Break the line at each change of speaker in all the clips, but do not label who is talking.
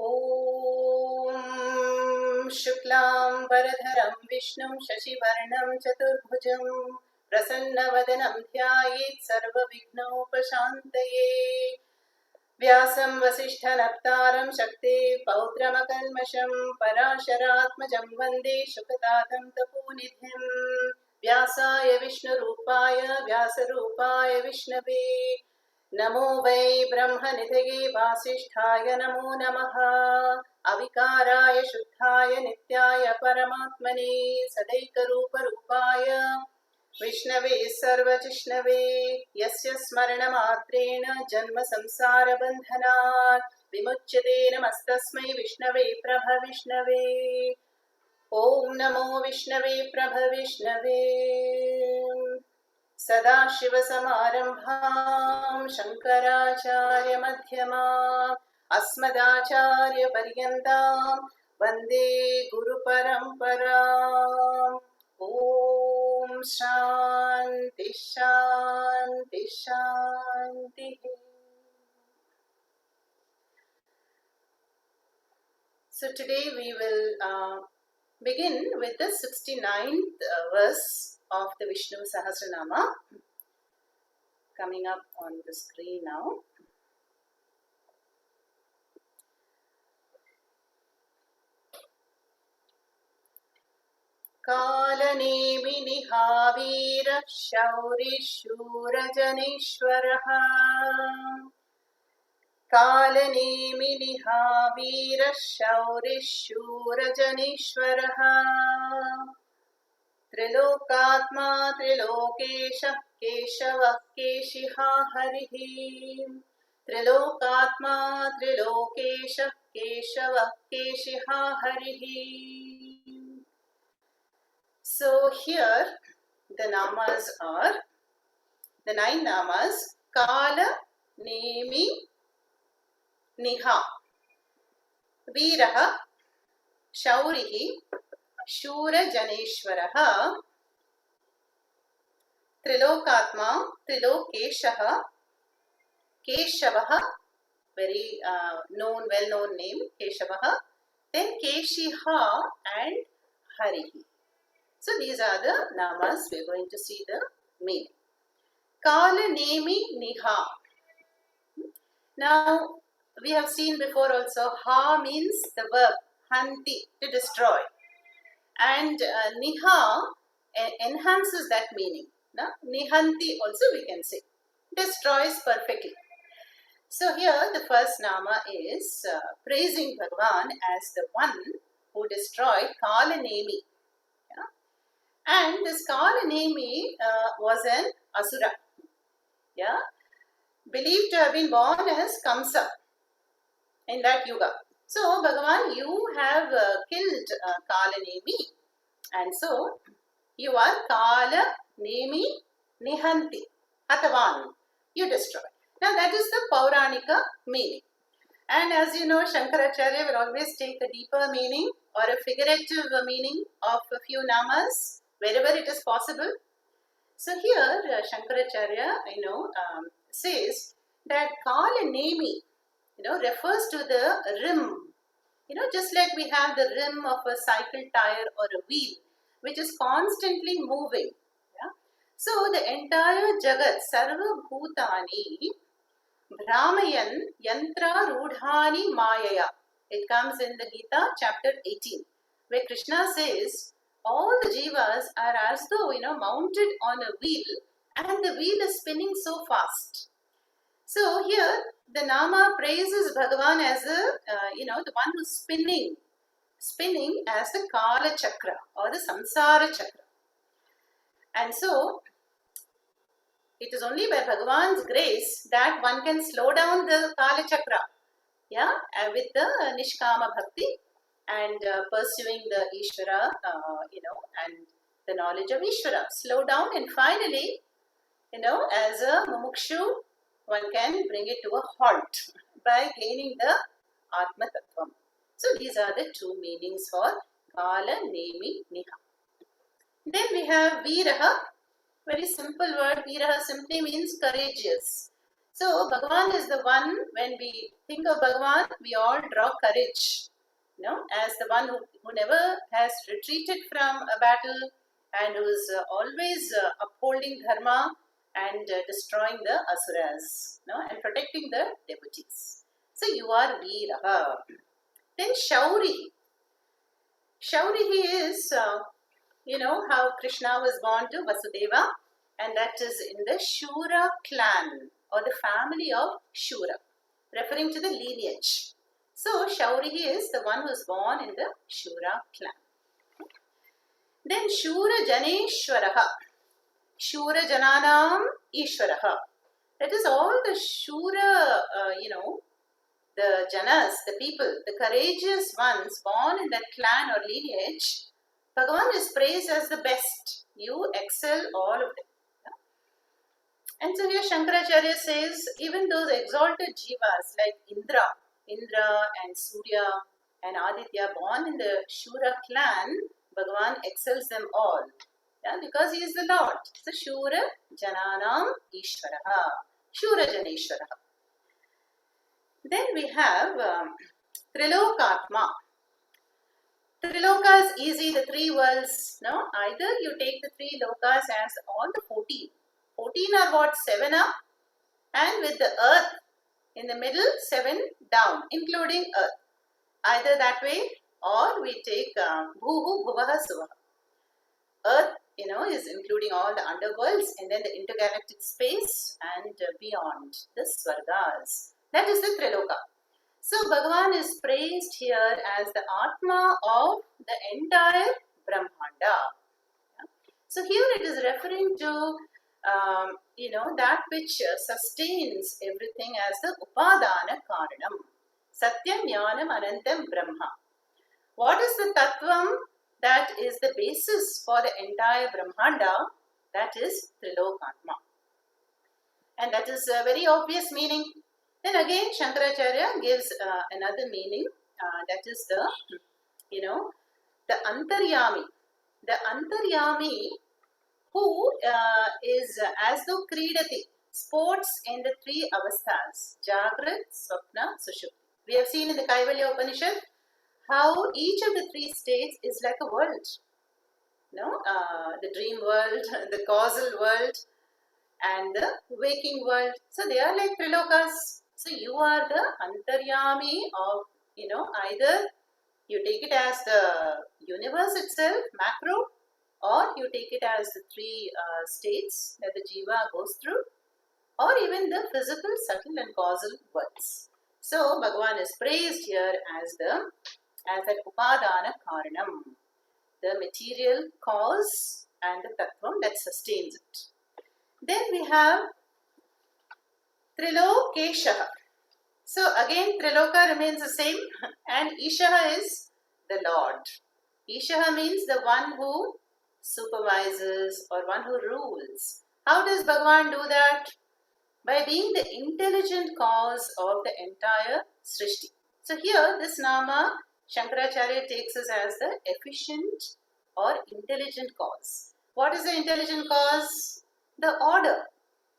ॐ शुक्लां वरधरं विष्णुं शशिवर्णं चतुर्भुजं प्रसन्नवदनं ध्यायेत् सर्वविघ्नोपशान्तये। व्यासं वसिष्ठनप्तारं शक्तेः पौत्रमकल्मषं पराशरात्मजं वन्दे शुकतातं तपोनिधिं। व्यासाय विष्णुरूपाय व्यासरूपाय विष्णवे नमो वै ब्रह्मनिधये वासिष्ठाय नमो नमः। अविकाराय शुद्धाय नित्याय परमात्मने सदैकरूपरूपाय विष्णवे सर्वजिष्णवे यस्य स्मरणमात्रेण जन्म संसारबन्धनात् विमुच्यते। नमस्तस्मै विष्णवे प्रभविष्णवे। ॐ नमो विष्णवे प्रभविष्णवे। सदाशिवसमारम्भां शङ्कराचार्यमध्यमाम् अस्मदाचार्यपर्यन्तां वन्दे गुरुपरम्पराम्। ॐ शान्ति शान्ति शान्तिः। So today we will begin with the 69th verse of the Vishnu Sahasranama, coming up on the screen now. Kalanemi निहावीरः शौरिशूरजनेश्वरः। Kalanemi निहावीरः शौरिशूरजनेश्वरः। त्रिलोकात्मा त्रिलोकेशः केशवः केशिहा हरिः। त्रिलोकात्मा त्रिलोकेशः केशवः केशिहा हरिः. So here the namas are the 9 namas: Kala, Nemi, Niha, Veeraha, Shaurihi, Shura Janeshwaraha, Trilokatma, Trilokeshaha, Keshavaha, very well-known name, Keshavaha, then Keshiha and Harihi. So these are the namas. We are going to see the meaning. Kala Nemi Niha. Now we have seen before also, ha means the verb hanti, to destroy, and niha enhances that meaning. Na? Nihanti also we can say, destroys perfectly. So here the first nama is praising Bhagavan as the one who destroyed Kala Nemi. And this Kalanemi was an Asura, believed to have been born as Kamsa in that yuga. So, Bhagavan, you have killed Kalanemi, and so you are Kalanemi Nihanti, Hatavan, you destroy. Now that is the Pauranika meaning. And as you know, Shankaracharya will always take a deeper meaning or a figurative meaning of a few namas wherever it is possible. So here Shankaracharya, says that Kalanemi, refers to the rim. Just like we have the rim of a cycle tire or a wheel, which is constantly moving. So the entire Jagat, Sarva Bhutani, Brahmayan Yantra Rudhani Mayaya. It comes in the Gita chapter 18, where Krishna says, all the jivas are as though, mounted on a wheel, and the wheel is spinning so fast. So here the nama praises Bhagavan as the one who's spinning as the Kala Chakra or the Samsara Chakra. And so it is only by Bhagavan's grace that one can slow down the Kala Chakra, with the Nishkama Bhakti and pursuing the Ishvara, and the knowledge of Ishvara. Slow down, and finally, as a mumukshu, one can bring it to a halt by gaining the Atma Tattvam. So these are the two meanings for Kala Nemi Niha. Then we have Veeraha. Very simple word. Veeraha simply means courageous. So Bhagavan is the one, when we think of Bhagavan, we all draw courage, as the one who never has retreated from a battle and who is always upholding dharma and destroying the asuras, and protecting the devotees. So you are Veeraha. Then Shauri. Shauri is, how Krishna was born to Vasudeva, and that is in the Shura clan or the family of Shura, referring to the lineage. So Shauri is the one who is born in the Shura clan. Then Shura Janeshwaraha. Shura Jananam Ishwaraha. That is all the Shura, the Janas, the people, the courageous ones born in that clan or lineage. Bhagavan is praised as the best. You excel all of them. And so here Shankaracharya says, even those exalted jivas like Indra and Surya and Aditya born in the Shura clan, Bhagavan excels them all. Because he is the Lord. So Shura Jananam Ishwaraha. Shura Janeshwaraha. Then we have Trilokatma. Triloka is easy, the three worlds. Either you take the three lokas as all the 14. 14 are what? 7 up, and with the earth in the middle, 7 down, including earth. Either that way, or we take Bhuhu Bhuvaha Suvaha. Earth, is including all the underworlds, and then the intergalactic space and beyond the Swargas. That is the Triloka. So Bhagavan is praised here as the Atma of the entire Brahmanda. So here it is referring to that which sustains everything as the Upadana Karanam. Satyam Jnanam Anantam Brahma. What is the Tattvam that is the basis for the entire Brahmanda? That is Trilokatma. And that is a very obvious meaning. Then again Shankaracharya gives another meaning, that is the Antaryami. The Antaryami who is as though Kridati, sports in the three avasthas, Jagrat, Swapna, Sushupti. We have seen in the Kaivalya Upanishad how each of the three states is like a world. The dream world, the causal world, and the waking world. So they are like Trilokas. So you are the Antaryami of, either you take it as the universe itself, macro, or you take it as the three states that the jiva goes through, or even the physical, subtle and causal worlds. So Bhagavan is praised here as that Upadana Karanam, the material cause and the tattvam that sustains it. Then we have Trilokeshaha. So again Triloka remains the same, and Ishaha is the Lord. Ishaha means the one who supervises or one who rules. How does Bhagavan do that? By being the intelligent cause of the entire Srishti. So here this Nama Shankaracharya takes us as the efficient or intelligent cause. What is the intelligent cause? The order.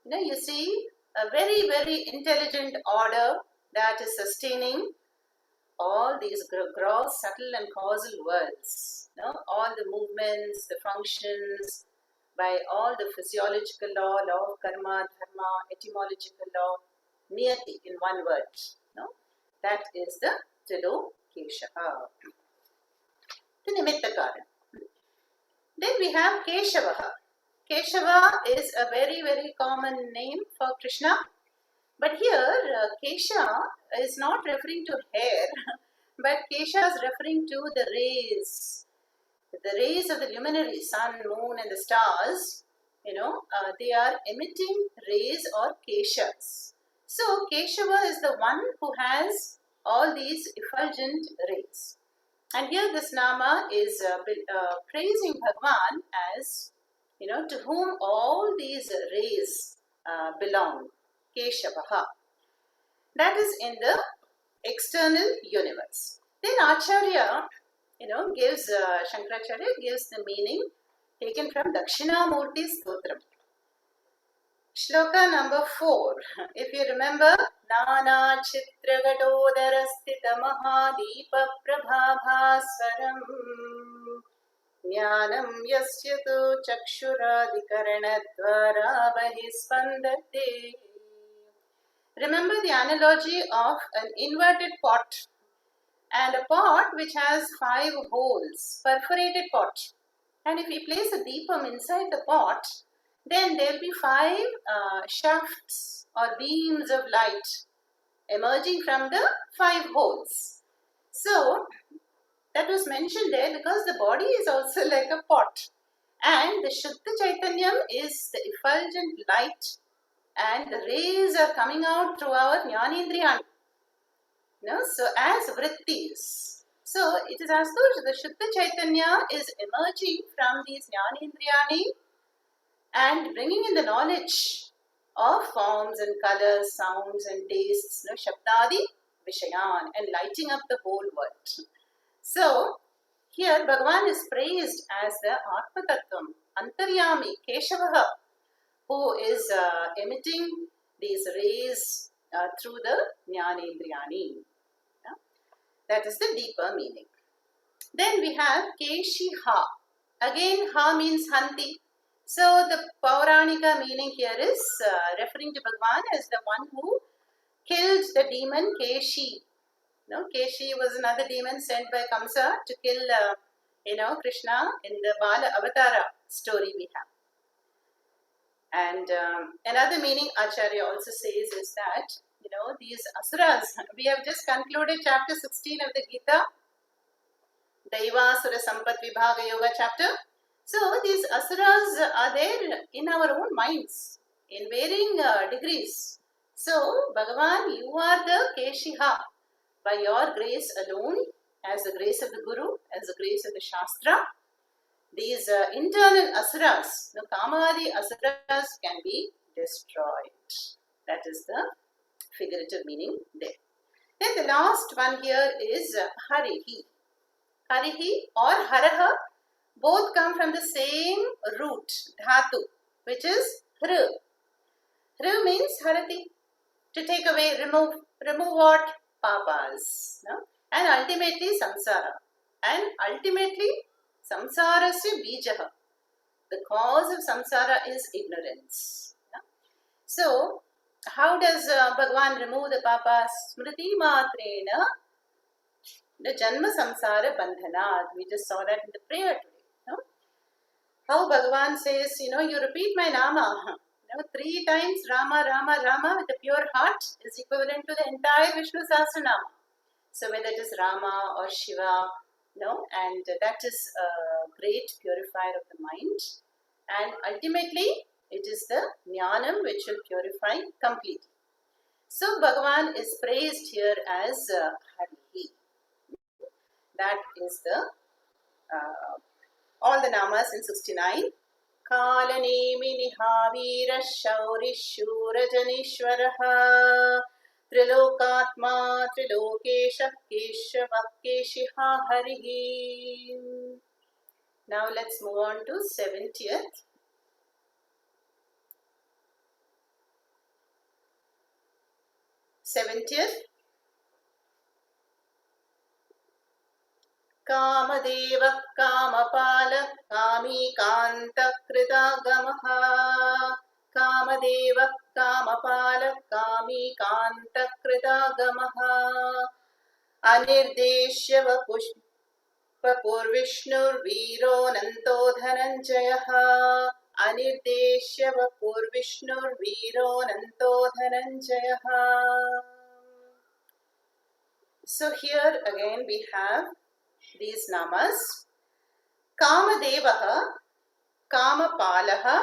You see a very, very intelligent order that is sustaining all these gross, subtle and causal worlds. All the movements, the functions, by all the physiological law of karma, dharma, etymological law, niyati in one word. That is the Trilokeshaha. The Nimittakaran. Then we have Keshavaha. Keshava is a very, very common name for Krishna. But here, Kesha is not referring to hair, but Kesha is referring to the rays. The rays of the luminary, sun, moon and the stars, they are emitting rays or Keshas. So, Keshava is the one who has all these effulgent rays. And here this Nama is praising Bhagavan as, to whom all these rays belong. Keshavaha. That is in the external universe. Then Acharya, gives, Shankaracharya gives the meaning taken from Dakshinamurti Stotram. Shloka number 4. If you remember, Nana Chitra Gadodara Sthita Mahadeepa Prabhabhaswaram Jnanam Yasya Tu Chakshuradhikaranadvara Bahispandate. Remember the analogy of an inverted pot and a pot which has 5 holes, perforated pot. And if we place a deepam inside the pot, then there will be 5 shafts or beams of light emerging from the 5 holes. So, that was mentioned there because the body is also like a pot. And the Shuddha Chaitanyam is the effulgent light, and the rays are coming out through our Jnanendriyani. So as vrittis. So it is as though the Shuddha Chaitanya is emerging from these Jnanendriyani and bringing in the knowledge of forms and colors, sounds and tastes, Shabdadi Vishayan, and lighting up the whole world. So here Bhagavan is praised as the Atma Tattvam, Antaryami, Keshavaha, who is emitting these rays through the Jnanendriyani. That is the deeper meaning. Then we have Keshiha. Again, Ha means Hanti. So the Pauranika meaning here is referring to Bhagavan as the one who killed the demon Keshi. Keshi was another demon sent by Kamsa to kill Krishna in the Bala Avatara story we have. And another meaning Acharya also says is that these asuras, we have just concluded chapter 16 of the Gita, Daivasura Sampat Vibhaga Yoga chapter. So these asuras are there in our own minds in varying degrees. So Bhagavan, you are the Keshiha. By your grace alone, as the grace of the Guru, as the grace of the Shastra, these internal asuras, the Kamadi asuras, can be destroyed. That is the figurative meaning there. Then the last one here is Harihi. Harihi or Haraha, both come from the same root, Dhatu, which is Hru. Hru means Harati, to take away, remove what? Papas. And ultimately Samsara. And ultimately Samsarasya Bijaha. The cause of Samsara is ignorance. So, how does Bhagavan remove the papas? Smriti matrena, the Janma Samsara Bandhanat. We just saw that in the prayer today. How Bhagavan says, you repeat my Nama. 3 times Rama, Rama, Rama with a pure heart is equivalent to the entire Vishnu Sahasranama. So whether it is Rama or Shiva, and that is a great purifier of the mind. And ultimately, it is the Jnanam which will purify completely. So Bhagavan is praised here as Harihi. That is the all the namas in 69. Kalanemi Nihavira Shauri Shura Janishwaraha Trilokatma Trilokesha Keshava Keshiha Harihi. Now let's move on to 70th. Kamadeva Kamapala Kami Kanta Kritagamaha Kamadeva Kamapala Kami Kanta Kritagamaha Anirdeshyava Pushpapur Viro Nanto Dhananjayaha Anirdeshyava Viro Nanto Dhananjayaha. So here again we have these namas. Kamadevaha, Kamapalaha,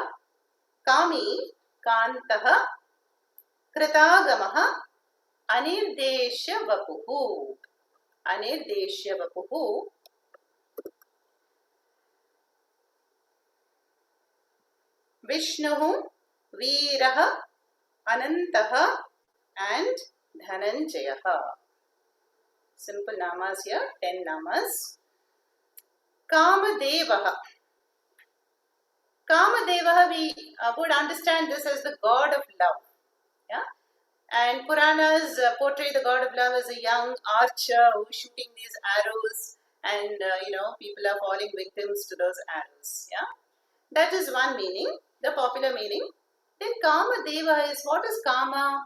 Kami, Kantaha, Kritagamaha, Anirdeshya Vapuhu. Anirdeshya Vapuhu. Vishnu, Veeraha, Anantaha, and Dhananjayaha. Simple namas here, 10 namas. Kamadevaha. Kamadeva, we would understand this as the god of love. Yeah. And Puranas portray the god of love as a young archer who's shooting these arrows, and people are falling victims to those arrows. Yeah, that is one meaning, the popular meaning. Then Kama Deva is, what is Kama?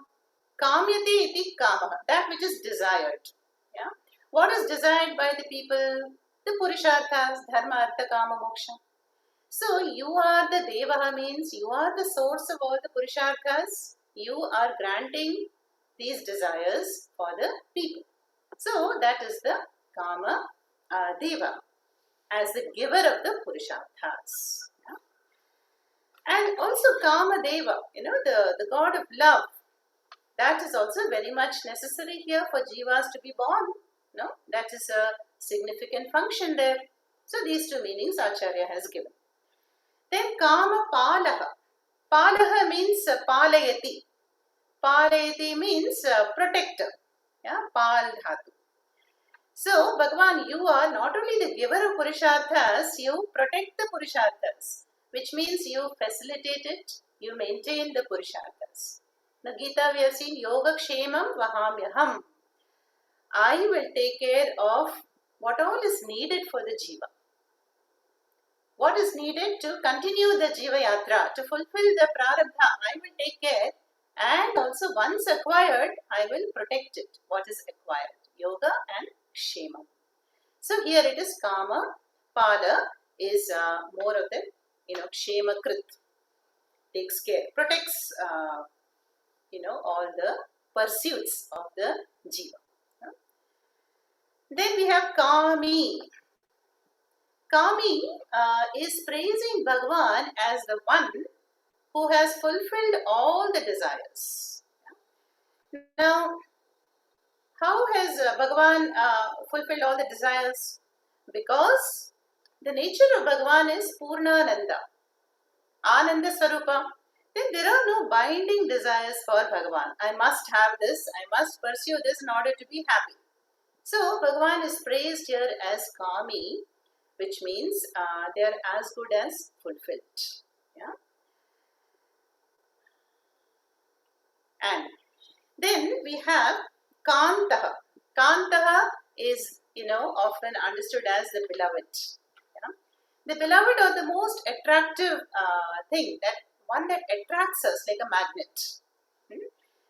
Kamyate iti Kama, that which is desired. Yeah, what is desired by the people? The Purusharthas, Dharma, Artha, Kama, Moksha. So you are the Devaha, means you are the source of all the Purusharthas. You are granting these desires for the people. So that is the Kama Deva, as the giver of the Purusharthas. Yeah? And also Kama Deva, the god of love, that is also very much necessary here for jivas to be born. No, that is a significant function there. So these two meanings Acharya has given. Then Kama Palaha. Palaha means Palayati. Palayati means protector. Yeah, Pal Dhatu. So, Bhagavan, you are not only the giver of Purusharthas, you protect the Purusharthas, which means you facilitate it, you maintain the Purusharthas. In the Gita, we have seen Yoga Kshemam Vahamyaham. I will take care of what all is needed for the Jiva. What is needed to continue the Jiva Yatra, to fulfill the Prarabdha, I will take care, and also once acquired, I will protect it, what is acquired, Yoga and Kshema. So here it is Kama, Pala is more of the, Kshema Krit, takes care, protects, all the pursuits of the Jiva. Then we have Kami. Kami is praising Bhagavan as the one who has fulfilled all the desires. Now, how has Bhagavan fulfilled all the desires? Because the nature of Bhagavan is Purnananda, Ananda Swarupa. Then there are no binding desires for Bhagavan. I must have this, I must pursue this in order to be happy. So, Bhagavan is praised here as Kami, which means they are as good as fulfilled. Yeah. And then we have Kantaha. Kantaha is, often understood as the beloved. The beloved or the most attractive thing, that one that attracts us like a magnet.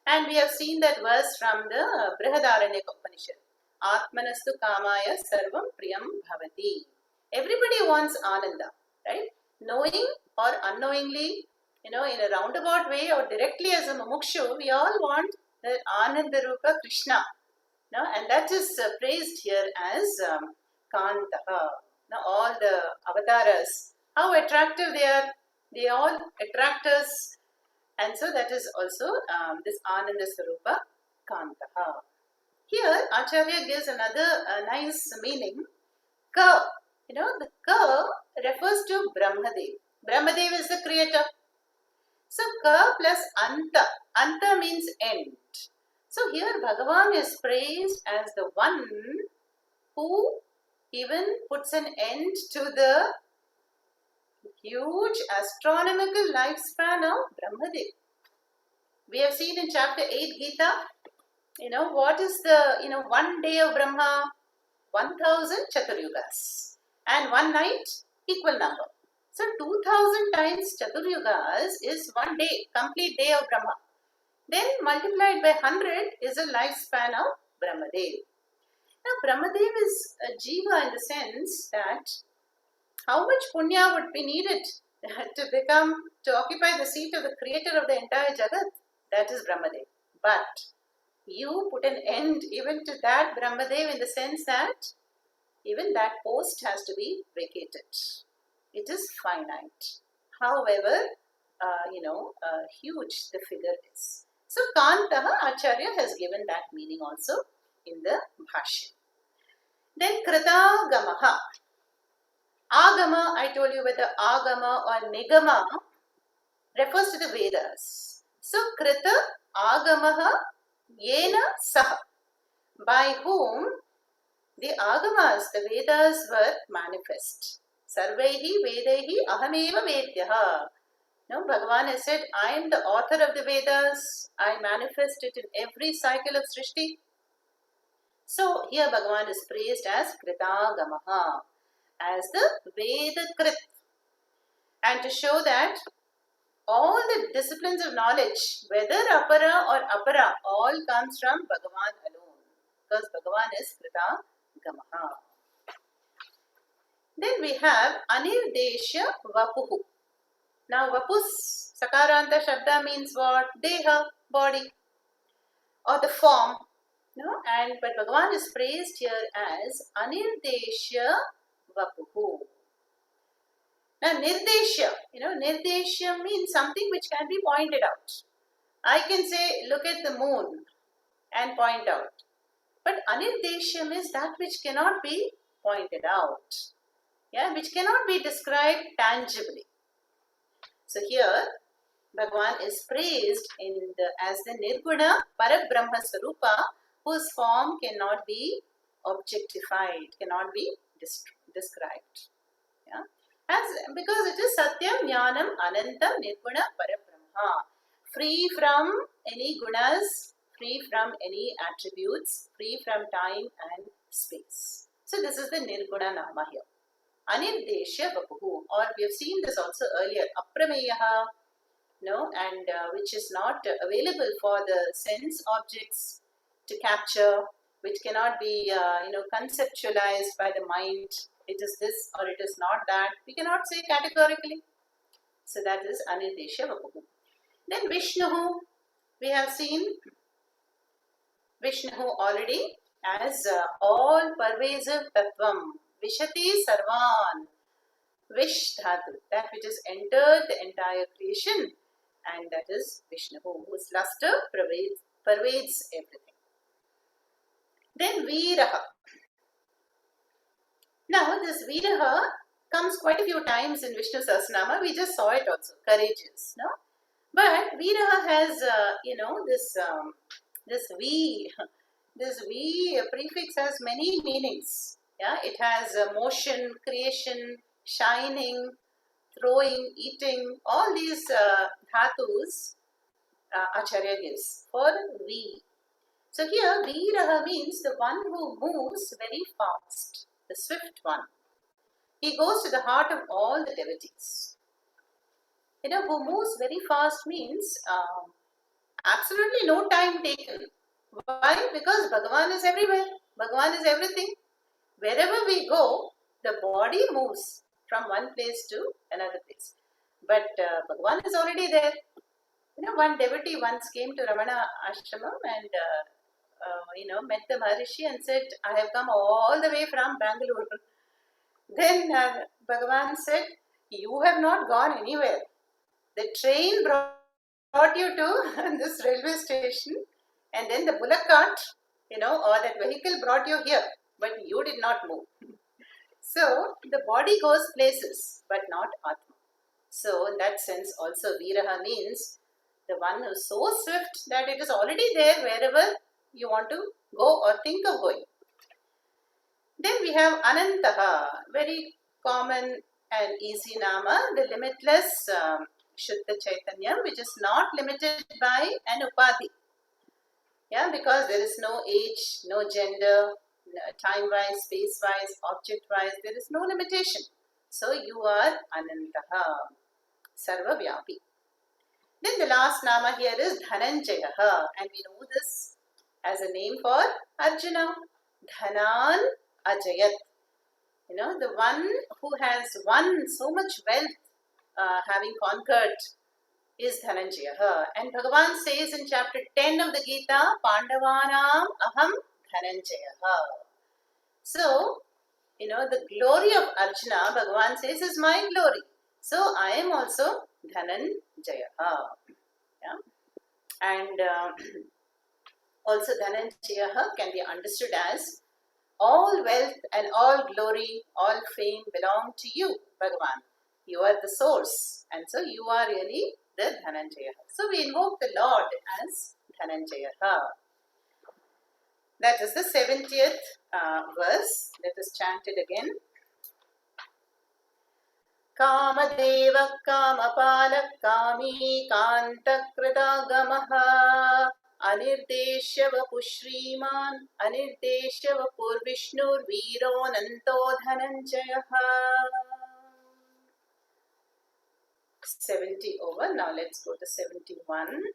And we have seen that verse from the Brihadaranyaka Upanishad. Atmanastu kamaya sarvam priyam bhavati. Everybody wants Ananda, right? Knowing or unknowingly, in a roundabout way or directly as a mumukshu, we all want the Ananda Rupa Krishna. No? And that is praised here as Kantaha. Now, all the avatars, how attractive they all attract us. And so that is also this Ananda Sarupa Kantaha. Here, Acharya gives another nice meaning. Ka. The Ka refers to Brahmadev. Brahmadev is the creator. So, Ka plus Anta. Anta means end. So, here Bhagavan is praised as the one who even puts an end to the huge astronomical lifespan of Brahmadev. We have seen in chapter 8 Gita, what is the, one day of Brahma? 1000 Chaturyugas. And one night, equal number. So 2000 times Chaturyugas is one day, complete day of Brahma. Then multiplied by 100 is a lifespan of Brahmadev. Now Brahmadev is a jiva in the sense that how much punya would be needed to occupy the seat of the creator of the entire Jagat? That is Brahmadev. But you put an end even to that Brahmadev in the sense that even that post has to be vacated. It is finite. However, huge the figure is. So, Kantaha, Acharya has given that meaning also in the Bhashya. Then, Kritagamaha. Agama, I told you whether Agama or Nigama refers to the Vedas. So, Krita Agamaha Yena Saha. By whom the Agamas, the Vedas were manifest. Sarvaihi Vedehi Ahameva Vedyaha. No, Bhagavan has said, I am the author of the Vedas. I manifest it in every cycle of Srishti. So here Bhagavan is praised as Kritagamaha, as the Vedakrit. And to show that all the disciplines of knowledge, whether Apara or Apara, all comes from Bhagavan alone. Because Bhagavan is Kritagamaha. Then we have Anirdesha Vapuhu. Now Vapus, Sakaranta Shabda means what? Deha, body, or the form. No? But Bhagavan is praised here as Anirdesha Vapuhu. Now Nirdesha, Nirdesha means something which can be pointed out. I can say, look at the moon and point out. But Anirdesham is that which cannot be pointed out. Yeah, which cannot be described tangibly. So here, Bhagavan is praised as the Nirguna Parabrahma Swarupa, whose form cannot be objectified, cannot be described. Yeah? Because it is Satyam, Jnanam, Anantam, Nirguna Parabrahma. Free from any gunas, free from any attributes, free from time and space. So this is the Nirguna Nama here. Anirdesha Vapuhu, or we have seen this also earlier, Aprameyaha, and which is not available for the sense objects to capture, which cannot be conceptualized by the mind. It is this or it is not that. We cannot say categorically. So that is Anirdesha Vapuhu. Then Vishnu, we have seen Vishnu already as all pervasive Tattvam. Vishati Sarvan, Vish Dhatu, that which has entered the entire creation, and that is Vishnu, whose luster pervades everything. Then Viraha. Now this Viraha comes quite a few times in Vishnu Sahasranama. We just saw it also, courageous, no? But Viraha has, this V prefix has many meanings. Yeah, it has motion, creation, shining, throwing, eating, all these dhatus Acharya gives for V. So here Viraha means the one who moves very fast, the swift one. He goes to the heart of all the devotees. Who moves very fast means absolutely no time taken. Why? Because Bhagavan is everywhere. Bhagavan is everything. Wherever we go, the body moves from one place to another place. But Bhagavan is already there. One devotee once came to Ramana Ashramam and met the Maharishi and said, I have come all the way from Bangalore. Then Bhagavan said, you have not gone anywhere. The train brought you to this railway station, and then the bullock cart, or that vehicle brought you here, but you did not move. So the body goes places, but not Atma. So in that sense also Viraha means the one who is so swift that it is already there wherever you want to go or think of going. Then we have Anantaha, very common and easy nama, the limitless Shuddha Chaitanya, which is not limited by an upadhi. Yeah, because there is no age, no gender, time-wise, space-wise, object-wise, there is no limitation. So you are Anantaha, Sarva Vyapi. Then the last nama here is Dhananjayaha, and we know this as a name for Arjuna. Dhanan Ajayat. The one who has won so much wealth, having conquered, is Dhananjayaha. And Bhagavan says in chapter 10 of the Gita, Pandavanam Aham Dhananjayaha. So, the glory of Arjuna, Bhagavan says, is my glory. So, I am also Dhananjayaha. Yeah? And also Dhananjayaha can be understood as all wealth and all glory, all fame belong to you, Bhagavan. You are the source, and so you are really the Dhananjayaha. So we invoke the Lord as Dhananjayaha. That is the 70th verse. Let us chant it again. Kamadeva Kamapala Kami Kantakritagamaha Anirdeshya Vapushriman Anirdeshya Vapur Vishnur Viro Nanto Dhananjayaha. 70 over. Now let's go to 71.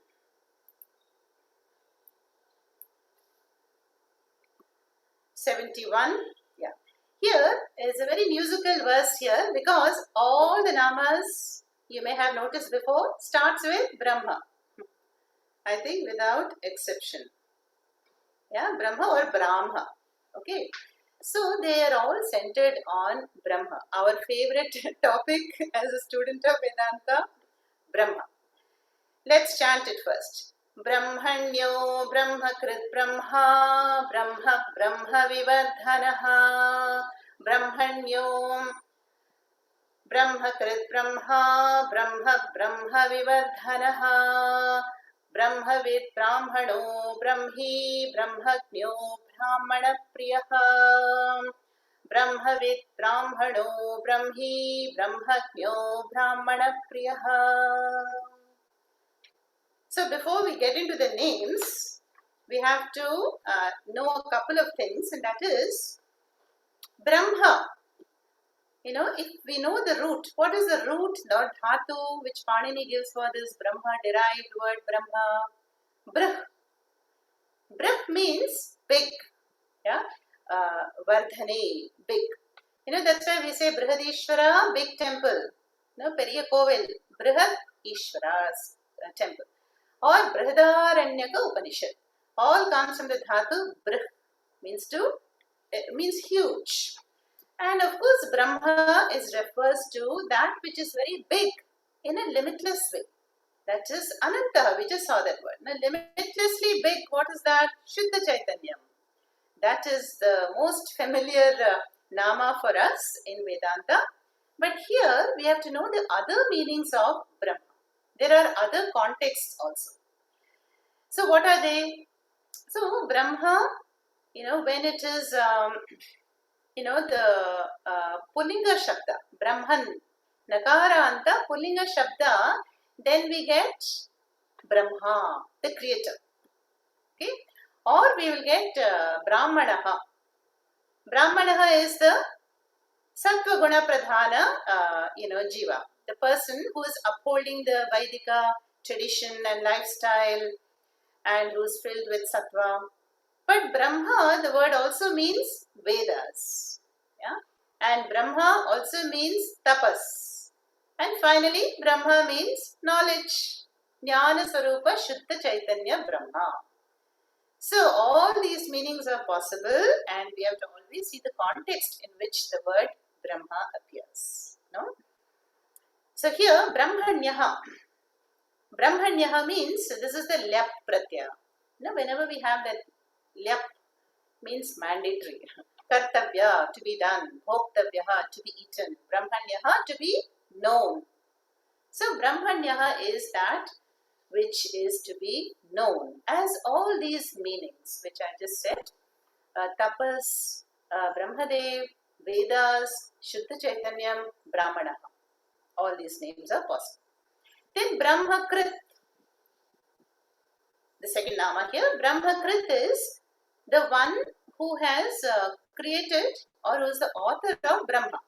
71. Yeah. Here is a very musical verse here because all the namas you may have noticed before starts with Brahma. I think without exception. Yeah, Brahma or Brahma. Okay. So they are all centered on Brahma. Our favorite topic as a student of Vedanta, Brahma. Let's chant it first. Brahmanyo Brahmakrit Brahma Brahma Brahma Vivardhanaha Brahmanyo Brahmakrit Brahma Brahma Brahma Vivardhanaha Brahmavid Brahmano Brahmi Brahmajno Brahmana Priyaha Brahmavid Brahmano Brahmi Brahmajno Brahmana Priyaha. So before we get into the names, we have to know a couple of things, and that is Brahma. You know, if we know the root, what is the root, the dhatu, which Panini gives for this Brahma, derived word Brahma? Brah. Brah means big. Yeah. Vardhane, big. You know, that's why we say Brihadishvara, big temple. No, Periya Kovil, Brihad Ishvara's temple. Or Brihadaranyaka Upanishad. All comes from the dhatu Brih, means huge. And of course, Brahma refers to that which is very big in a limitless way. That is Ananta, we just saw that word. Now, limitlessly big, what is that? Shuddha Chaitanyam. That is the most familiar nama for us in Vedanta. But here we have to know the other meanings of Brahma. There are other contexts also. So what are they? So Brahma, you know, when it is, the Pullinga Shabda, Brahman, Nakara Anta, Pullinga Shabda, then we get Brahma, the creator. Okay? Or we will get Brahmanaha. Brahmanaha is the Sattva Guna Pradhana, Jiva. The person who is upholding the Vaidika tradition and lifestyle and who is filled with Sattva. But Brahma, the word also means Vedas. Yeah? And Brahma also means Tapas. And finally, Brahma means knowledge. Jnana Sarupa Shuddha Chaitanya Brahma. So all these meanings are possible, and we have to always see the context in which the word Brahma appears. No? So here, Brahmanyaha. Brahmanyaha means, this is the Lyap Pratyaya. Now, whenever we have that Lyap, means mandatory. Kartavya, to be done. Bhoktavyaha, to be eaten. Brahmanyaha, to be known. So, Brahmanyaha is that which is to be known. As all these meanings, which I just said, Tapas, Brahmadev, Vedas, Shuddha Chaitanyam, Brahmanaha. All these names are possible. Then Brahmakrit. The second nama here, Brahmakrit is the one who has created or who is the author of Brahma.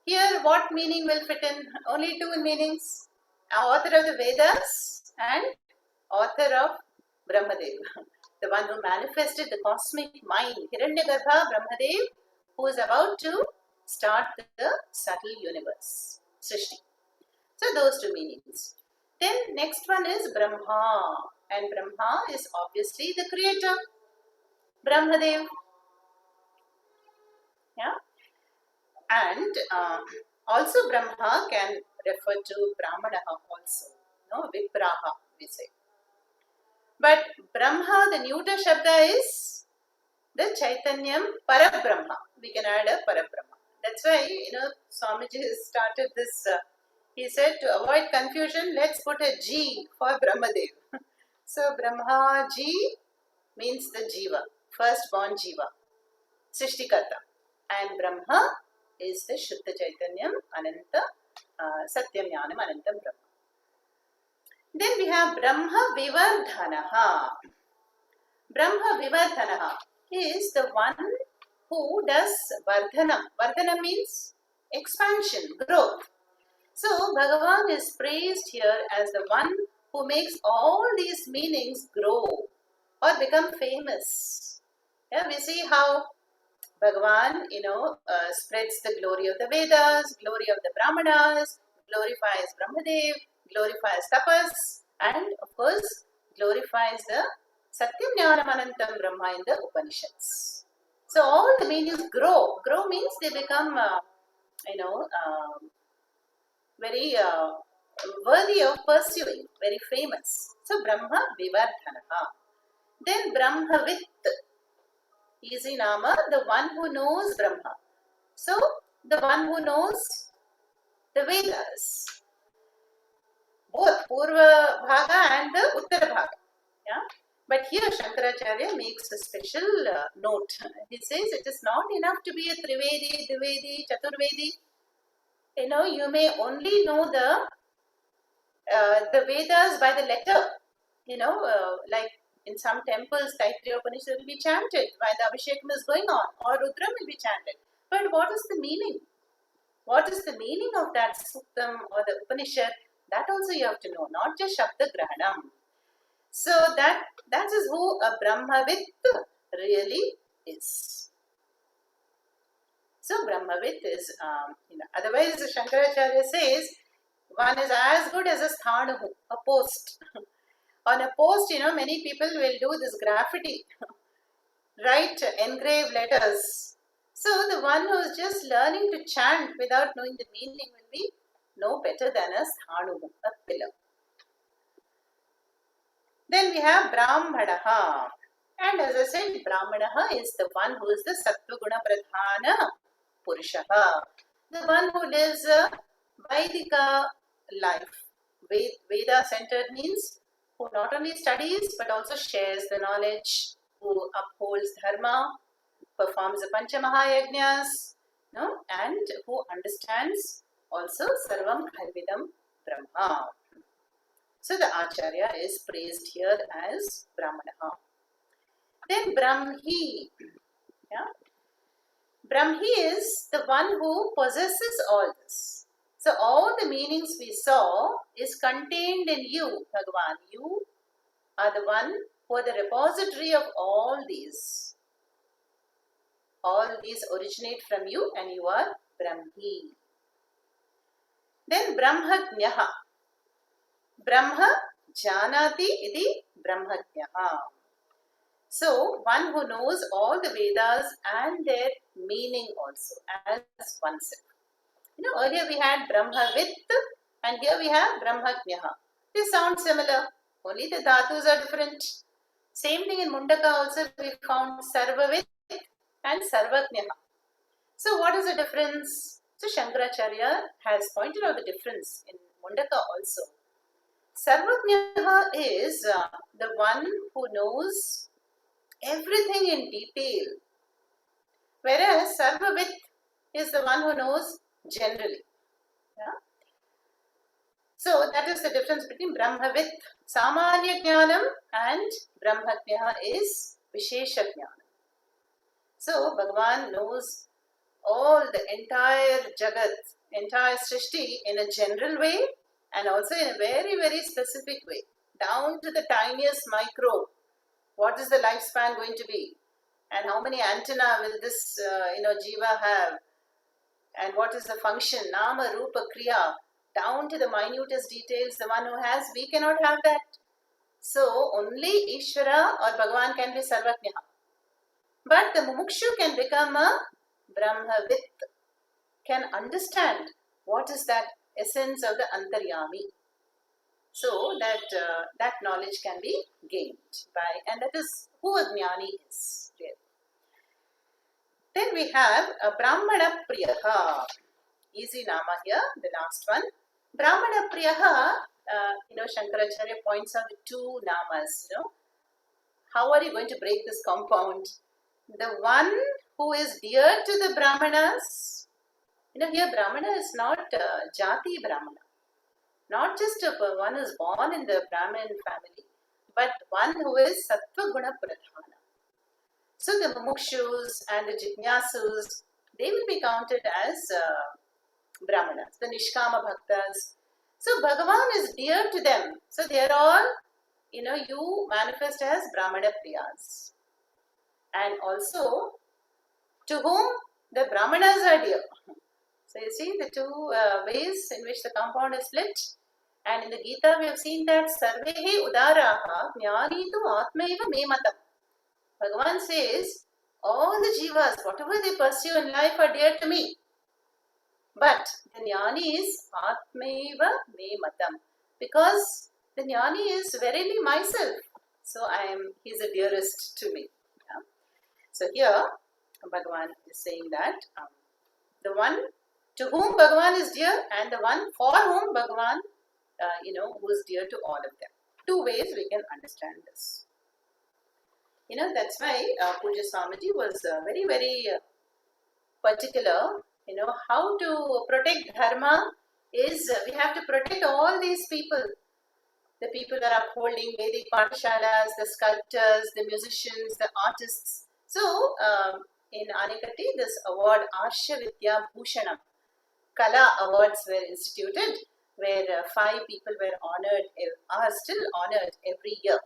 Here, what meaning will fit in? Only two meanings. Author of the Vedas and author of Brahmadev. The one who manifested the cosmic mind, Hiranyagarbha Brahmadev, who is about to start the subtle universe, Srishti. So, those two meanings. Then, next one is Brahma. And Brahma is obviously the creator, Brahmadev. Yeah. And also Brahma can refer to Brahmanaha also. No, Vipraha we say. But Brahma, the neuter Shabda is the Chaitanyam Parabrahma. We can add a Parabrahma. That's why, Swamiji started this. He said to avoid confusion, let's put a G for Brahmadev. So Brahma Ji means the Jiva, firstborn Jiva, Srishtikarta. And Brahma is the Shuddha Chaitanyam, Ananta, Satyam Jnanam Anantam Brahma. Then we have Brahma Vivardhanaha. Brahma Vivardhanaha is the one who does Vardhanam. Vardhanam means expansion, growth. So Bhagavan is praised here as the one who makes all these meanings grow or become famous. Yeah, we see how Bhagavan, spreads the glory of the Vedas, glory of the Brahmanas, glorifies Brahmadev, glorifies Tapas, and of course glorifies the Satyam Jnanam Anantam Brahma in the Upanishads. So all the meanings grow. Grow means they become, very worthy of pursuing, very famous. So Brahma Vivardhanaha. Then Brahmavit. Easy Nama, the one who knows Brahma. So, the one who knows the Vedas. Both Purva Bhaga and the Uttara Bhaga. Yeah? But here Shankaracharya makes a special note. He says it is not enough to be a Trivedi, Divedi, Chaturvedi. You may only know the Vedas by the letter. Like in some temples, Taittiriya Upanishad will be chanted while the Abhishekam is going on, or Rudram will be chanted. But what is the meaning? What is the meaning of that Suktam or the Upanishad? That also you have to know, not just Shabda Grahanam. So that is who a Brahmavit really is. So Brahmavit is, otherwise Shankaracharya says, one is as good as a sthanahu, a post. On a post, many people will do this graffiti, write, engrave letters. So the one who is just learning to chant without knowing the meaning will be no better than a sthanu, a pillar. Then we have Brahmanaha. And as I said, Brahmanaha is the one who is the Sattva Guna Pradhana Purushaha. The one who lives a Vaidika life. Veda centered means who not only studies but also shares the knowledge, who upholds dharma, performs the Panchamahayajnas, and who understands also Sarvam Khalvidam Brahma. So the Acharya is praised here as Brahmanaha. Then Brahmi. Yeah? Brahmi is the one who possesses all this. So all the meanings we saw is contained in you, Bhagavan. You are the one who are the repository of all these. All these originate from you and you are Brahmi. Then Brahmajnaha. Brahma Janati idi Brahmajnaha. So one who knows all the Vedas and their meaning also as oneself. Earlier we had Brahmavit and here we have Brahmajnaha. They sound similar, only the dhatus are different. Same thing in Mundaka also we found Sarvavit and Sarvajnaha. So what is the difference? So Shankaracharya has pointed out the difference in Mundaka also. Sarvajnaha is the one who knows everything in detail, whereas Sarvavit is the one who knows generally. Yeah? So that is the difference between Brahmavit, Samanya Jnanam, and Brahmajnaha is Vishesha Jnanam. So Bhagavan knows all the entire Jagat, entire Srishti in a general way and also in a very, very specific way, down to the tiniest microbe. What is the lifespan going to be? And how many antennae will this jiva have? And what is the function? Nama, Rupa, Kriya. Down to the minutest details, the one who has, we cannot have that. So only Ishvara or Bhagavan can be Sarvajnaha. But the Mumukshu can become a Brahmavit, can understand what is that essence of the Antaryami. So that knowledge can be gained by, and that is who a Jnani is. Really. Then we have a Brahmana Priyaha. Easy Nama here, the last one. Brahmana Priyaha, Shankaracharya points out the two Namas. How are you going to break this compound? The one who is dear to the Brahmanas, Here Brahmana is not Jati Brahmana. Not just one who is born in the Brahmin family, but one who is Sattva Guna Pradhana. So the Mumukshus and the Jignasus, they will be counted as Brahmanas, the Nishkama Bhaktas. So Bhagavan is dear to them. So they are all, you manifest as Brahmana Priyas. And also, to whom the Brahmanas are dear. So you see the two ways in which the compound is split. And in the Gita we have seen that Sarvehe Udaraha Jnanitu Atmaiva Mematam. Bhagavan says, all the jivas, whatever they pursue in life are dear to me. But the jnani is Atmaiva Mematam. Because the jnani is verily myself. So he is the dearest to me. Yeah? So here Bhagavan is saying that the one to whom Bhagavan is dear and the one for whom Bhagavan, who is dear to all of them. Two ways we can understand this. That's why Puja Swamiji was very, very particular, how to protect dharma is we have to protect all these people. The people that are upholding Vedic Pathshalas, the sculptors, the musicians, the artists. So, in Anikatti, this award, Arsha Vidya Bhushanam, Kala Awards were instituted, where 5 people were honored, are still honored every year.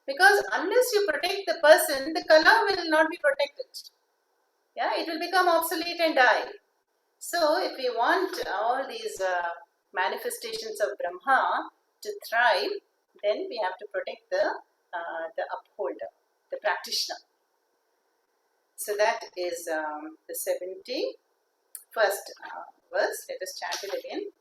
Because unless you protect the person, the Kala will not be protected. Yeah, it will become obsolete and die. So, if we want all these manifestations of Brahma to thrive, then we have to protect the upholder, the practitioner. So that is the 71st verse. Let us chant it again.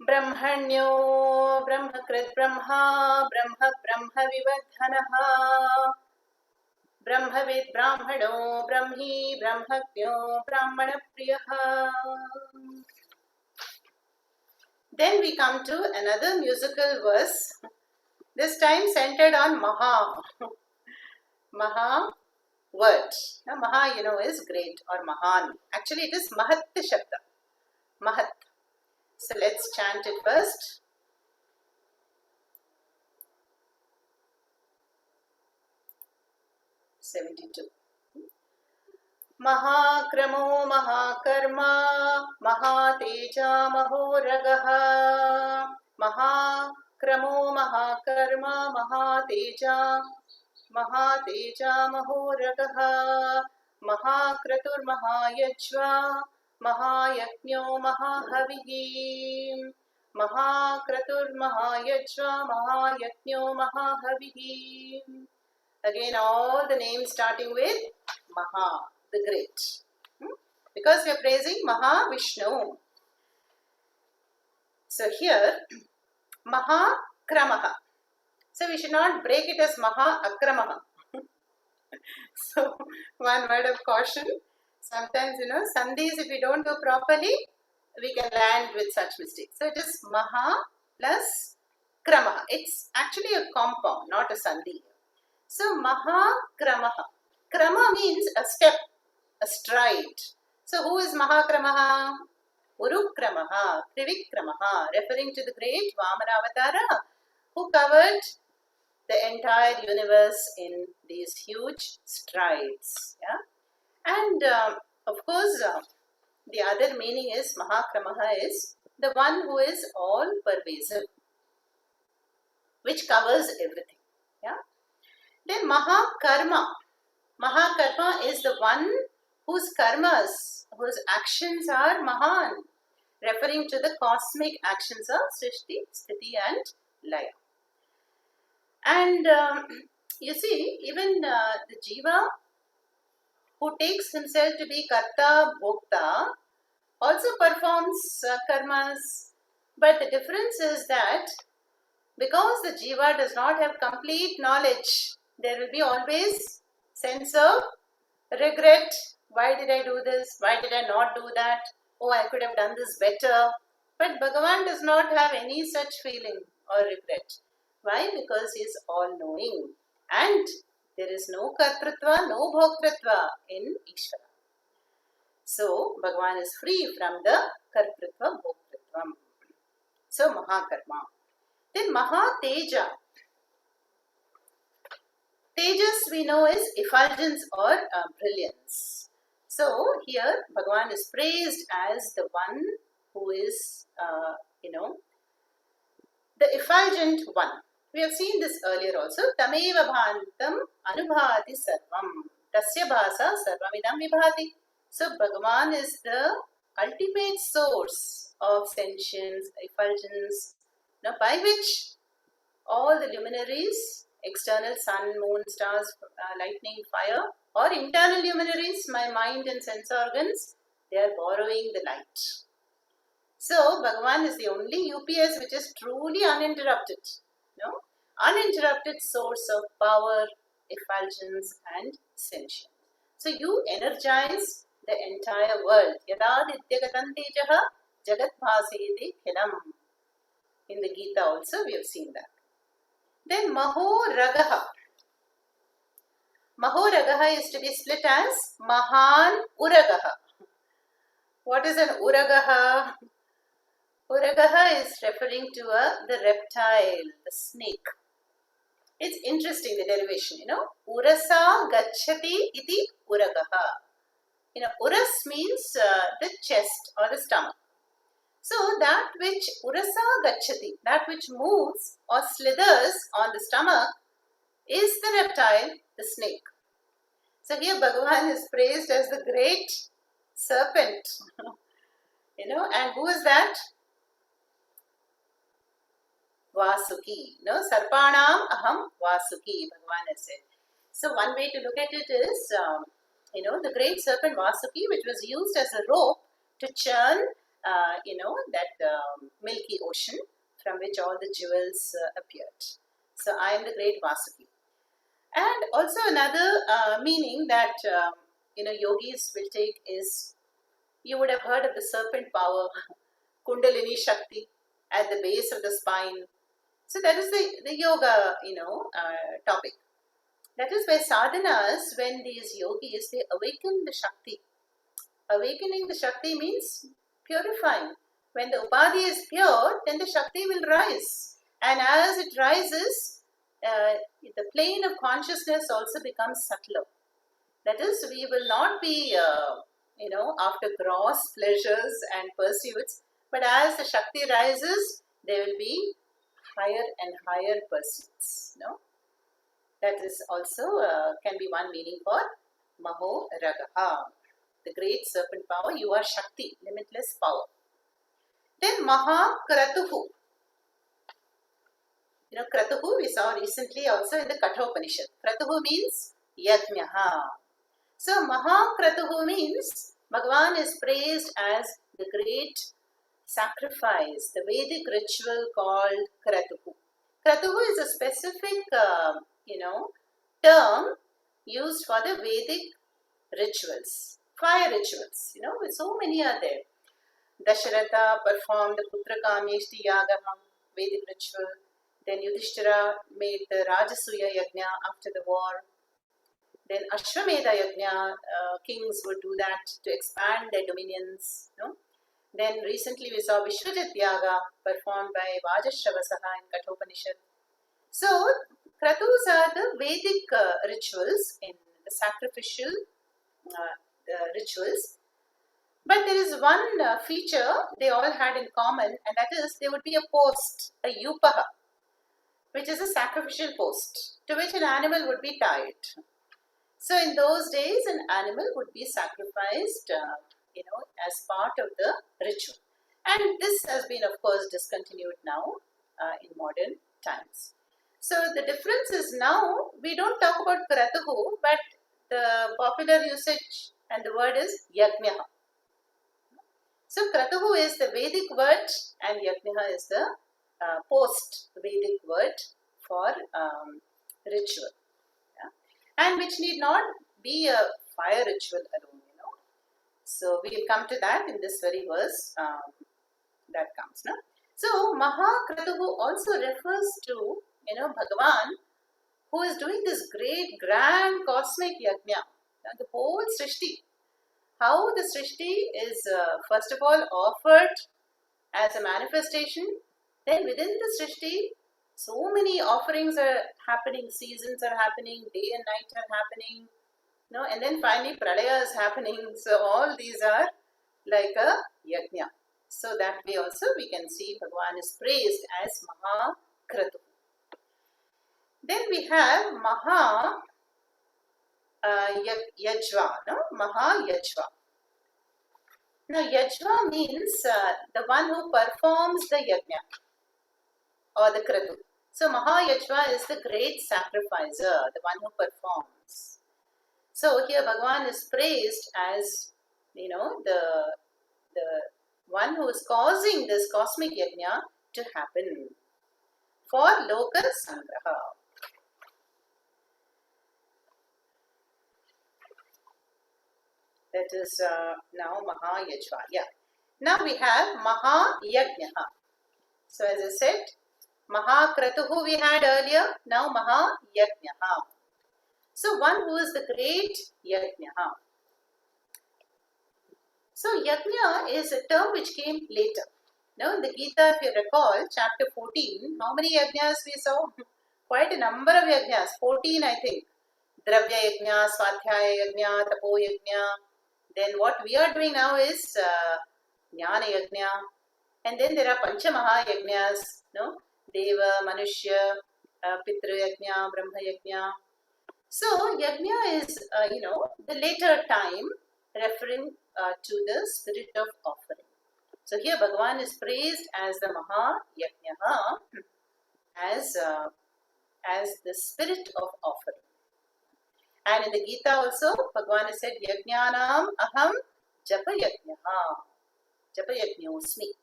Brahmanyo Brahmakrit Brahma Brahma Brahma Vivadhanaha Brahmavid Brahmano Brahmi Brahmagyo Brahmana Priyaha. Then we come to another musical verse, this time centered on Maha. Maha word. Now, Maha, is great or Mahan. Actually, it is Mahat Shabda. Mahat. So, let's chant it first. Mahakramo Mahakarma Mahateja Mahoragaha Mahakramo Mahakarma Mahateja Mahoragaha Mahakratur Mahayajva Mahayajno Mahahavihi Mahakratur Mahayajva Mahayajno Mahahavihi. Again, all the names starting with Maha, the great. Because we are praising Maha Vishnu. So here, Maha Kramaha. So we should not break it as Maha Akramaha. So, one word of caution. Sometimes, sandhis, if we don't do properly, we can land with such mistakes. So it is Maha plus Kramaha. It's actually a compound, not a sandhi. So, Maha Kramaha. Krama means a step, a stride. So, who is Maha Kramaha? Urukramaha, Trivikramaha, referring to the great Vamana Avatara who covered the entire universe in these huge strides. Yeah? And of course, the other meaning is Mahakramaha is the one who is all pervasive, which covers everything. Yeah? Then Mahakarma. Mahakarma is the one whose karmas, whose actions are Mahan, referring to the cosmic actions of Srishti, Sthiti and Laya. And you see, even the Jiva who takes himself to be Karta, Bhokta, also performs karmas. But the difference is that because the Jiva does not have complete knowledge, there will be always sense of regret. Why did I do this? Why did I not do that? Oh, I could have done this better. But Bhagavan does not have any such feeling or regret. Why? Because he is all-knowing. And there is no kartritva, no bhoktritva in Ishvara. So, Bhagavan is free from the Kartritva Bhoktritvam. So, Mahakarma. Then Mahateja. Tejas we know is effulgence or brilliance. So, here Bhagavan is praised as the one who is, the effulgent one. We have seen this earlier also. Tameva bhantam anubhati sarvam. Tasya bhasa sarvamidam vibhati. So Bhagavan is the ultimate source of sentience, effulgence, by which all the luminaries, external sun, moon, stars, lightning, fire, or internal luminaries, my mind and sense organs, they are borrowing the light. So Bhagavan is the only UPS which is truly uninterrupted. Uninterrupted source of power, effulgence and sentience. So you energize the entire world. Yada didyagatantejaha jagat bhasete khilam. In the Gita also we have seen that. Then Mahoragaha. Mahoragaha is to be split as Mahan Uragaha. What is an Uragaha? Uragaha is referring to the reptile, the snake. It's interesting, the derivation, Urasa gacchati iti uragaha. Uras means the chest or the stomach. So that which urasa gacchati, that which moves or slithers on the stomach is the reptile, the snake. So here Bhagavan is praised as the great serpent. And who is that? Vasuki. Sarpanam aham Vasuki, Bhagavan has said. So one way to look at it is, the great serpent Vasuki, which was used as a rope to churn, that milky ocean from which all the jewels appeared. So I am the great Vasuki. And also another meaning that, yogis will take is, you would have heard of the serpent power, Kundalini Shakti at the base of the spine. So that is the yoga, topic. That is why sadhanas, when these yogis, they awaken the Shakti. Awakening the Shakti means purifying. When the upadhi is pure, then the Shakti will rise. And as it rises, the plane of consciousness also becomes subtler. That is, we will not be, after gross pleasures and pursuits, but as the Shakti rises, there will be higher and higher pursuits. That is also can be one meaning for Maho Ragaha, the great serpent power. You are Shakti, limitless power. Then Maha Kratuhu. Kratuhu we saw recently also in the Kathopanishad. Kratuhu means Yajnaha. So Maha Kratuhu means Bhagavan is praised as the great sacrifice, the Vedic ritual called Kratuhu. Kratuhu is a specific, term used for the Vedic rituals, fire rituals, so many are there. Dasharatha performed the Putra Kameshti Yaga, Vedic ritual. Then Yudhishthira made the Rajasuya Yajna after the war. Then Ashwamedha Yajna, kings would do that to expand their dominions. Then recently we saw Vishwajit Yaga performed by Vajashavasaha in Kathopanishad. So, Kratus are the Vedic rituals, in the sacrificial rituals. But there is one feature they all had in common, and that is there would be a post, a yupaha, which is a sacrificial post to which an animal would be tied. So in those days, an animal would be sacrificed, as part of the ritual. And this has been, of course, discontinued now in modern times. So the difference is now we don't talk about Kratuhu, but the popular usage and the word is Yajnaha. So Kratuhu is the Vedic word and Yajnaha is the post-Vedic word for ritual. Yeah? And which need not be a fire ritual alone, So we will come to that in this very verse that comes. No? So Mahakratuhu also refers to, Bhagavan, who is doing this great, grand cosmic yajna, the whole Srishti. how the Srishti is first of all offered as a manifestation. Then within the Srishti, so many offerings are happening, seasons are happening, day and night are happening, no, and then finally pralaya is happening. So all these are like a yajna. So that way also we can see Bhagavan is praised as Mahakratu. Then we have Yajva, no? Mahayajva. Now Yajva means the one who performs the yajna or the kratu. So Mahayajva is the great sacrificer, the one who performs. So here Bhagavan is praised as, the one who is causing this cosmic yajna to happen for loka sangraha. That is now Mahayajva. Yeah. Now we have Mahayajnaha. So as I said, Mahakratuhu we had earlier. Now Mahayajnaha. So one who is the great Yajnaha. So Yajna is a term which came later. Now in the Gita, if you recall, chapter 14, how many Yajnas we saw? Quite a number of Yajnas. 14 I think. Dravya Yajna, Swadhyaya Yajna, Tapo Yajna. Then what we are doing now is Jnana Yajna. And then there are Pancha Maha Yajnas, no? Deva, Manushya, Pitra Yajna, Brahma Yajna. So Yajna is, the later time referring to the spirit of offering. So here Bhagavan is praised as the Maha Yajnaha, as the spirit of offering. And in the Gita also, Bhagavan has said, Yajnanam aham japa yajnaha. Japa yajñosmi.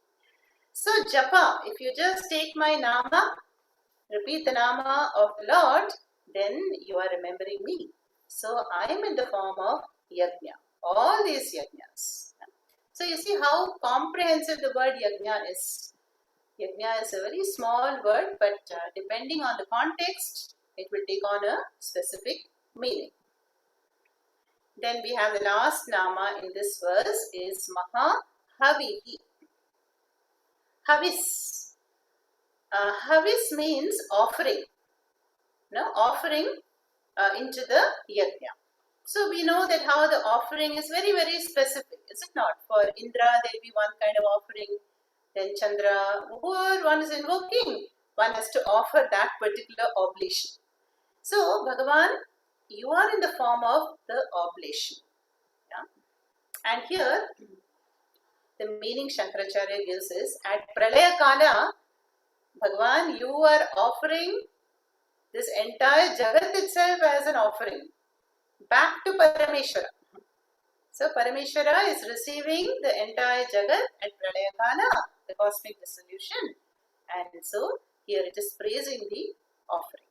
So japa, if you just take my nama, repeat the nama of the Lord, then you are remembering me. So I am in the form of yajna. All these yajnas. So you see how comprehensive the word yajna is. Yajna is a very small word, but depending on the context, it will take on a specific meaning. Then we have the last nama in this verse is Mahahavihi. Havis. Havis means offering. Offering into the yajna. So we know that how the offering is very, very specific, is it not? For Indra, there will be one kind of offering. Then Chandra, whoever one is invoking, one has to offer that particular oblation. So Bhagavan, you are in the form of the oblation. Yeah? And here, the meaning Shankaracharya gives is, at Pralaya Kala, Bhagavan, you are offering this entire Jagat itself as an offering back to Parameshwara. So Parameshwara is receiving the entire Jagat at Pralaya Kala, the cosmic dissolution. And so here it is praising the offering.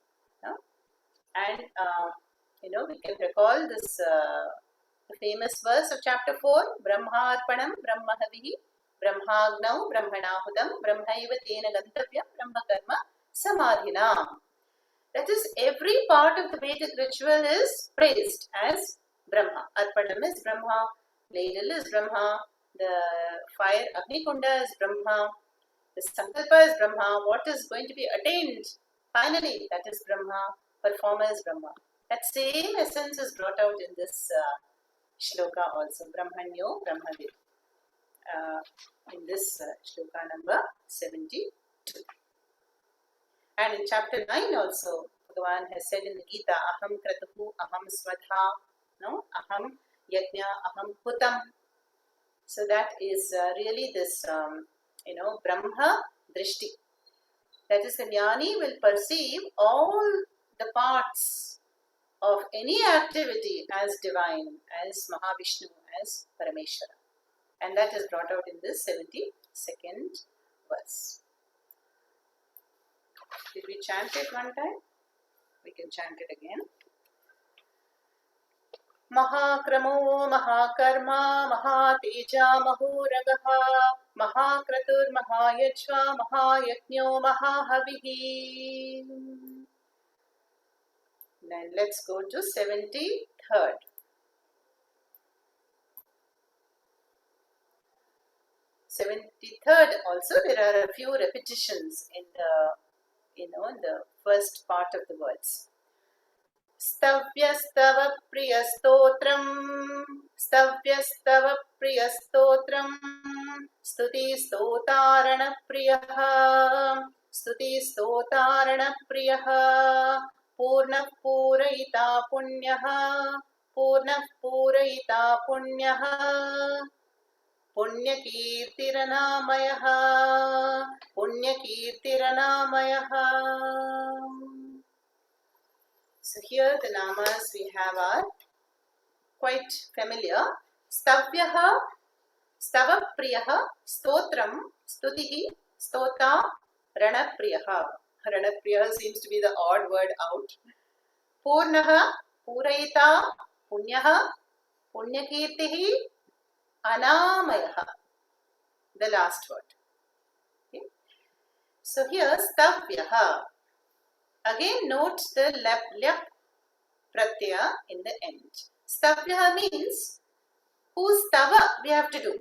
And we can recall this famous verse of chapter 4, Brahmarpanam Brahmahavihi Brahmagnau Brahmanahudam Brahmaiva Tena Gantavya Brahmakarma Samadhina. That is, every part of the Vedic ritual is praised as Brahma. Arpanam is Brahma, ladle is Brahma, the fire Agnikunda is Brahma, the Sankalpa is Brahma, what is going to be attained finally, that is Brahma, performer is Brahma. That same essence is brought out in this shloka also, Brahmanyo Brahmadev, in this shloka number 72. And in chapter 9 also, Bhagavan has said in the Gita, Aham Kratuhu, Aham Swadha, Aham Yajna, Aham Hutam. So that is really this, Brahma Drishti. That is, the Jnani will perceive all the parts of any activity as divine, as Mahavishnu, as Parameshwara. And that is brought out in this 72nd verse. Did we chant it one time? We can chant it again. Mahakramo Mahakarma Mahateja Mahuragaha Mahakratur Mahayajva Mahayajnyo Mahahavihi. Then let's go to 73rd. 73rd also there are a few repetitions in the first part of the words. स्तव्यस्तव प्रियस्तोत्रम् स्तव्यस्तव प्रियस्तोत्रम् स्तुतिस्तोतारणप्रियः स्तुतिस्तोतारणप्रियः पूर्णः पूरयिता पुण्यः पूर्णः पूरयिता पुण्यः पुण्यकीर्तिरनामयः पुण्यकीर्तिरनामयः. So here the namas we have are quite familiar. Stavyaha, Stavapriyaha, Stotram, Stutihi, Stota, Ranapriyaha. Ranapriyaha seems to be the odd word out. Purnaha, Purayita, Punyaha, Punyakirtihi, Anamayaha. The last word. Okay. So here Stavyaha. Again note the lap pratyaya in the end. Stavyaha means whose stava we have to do.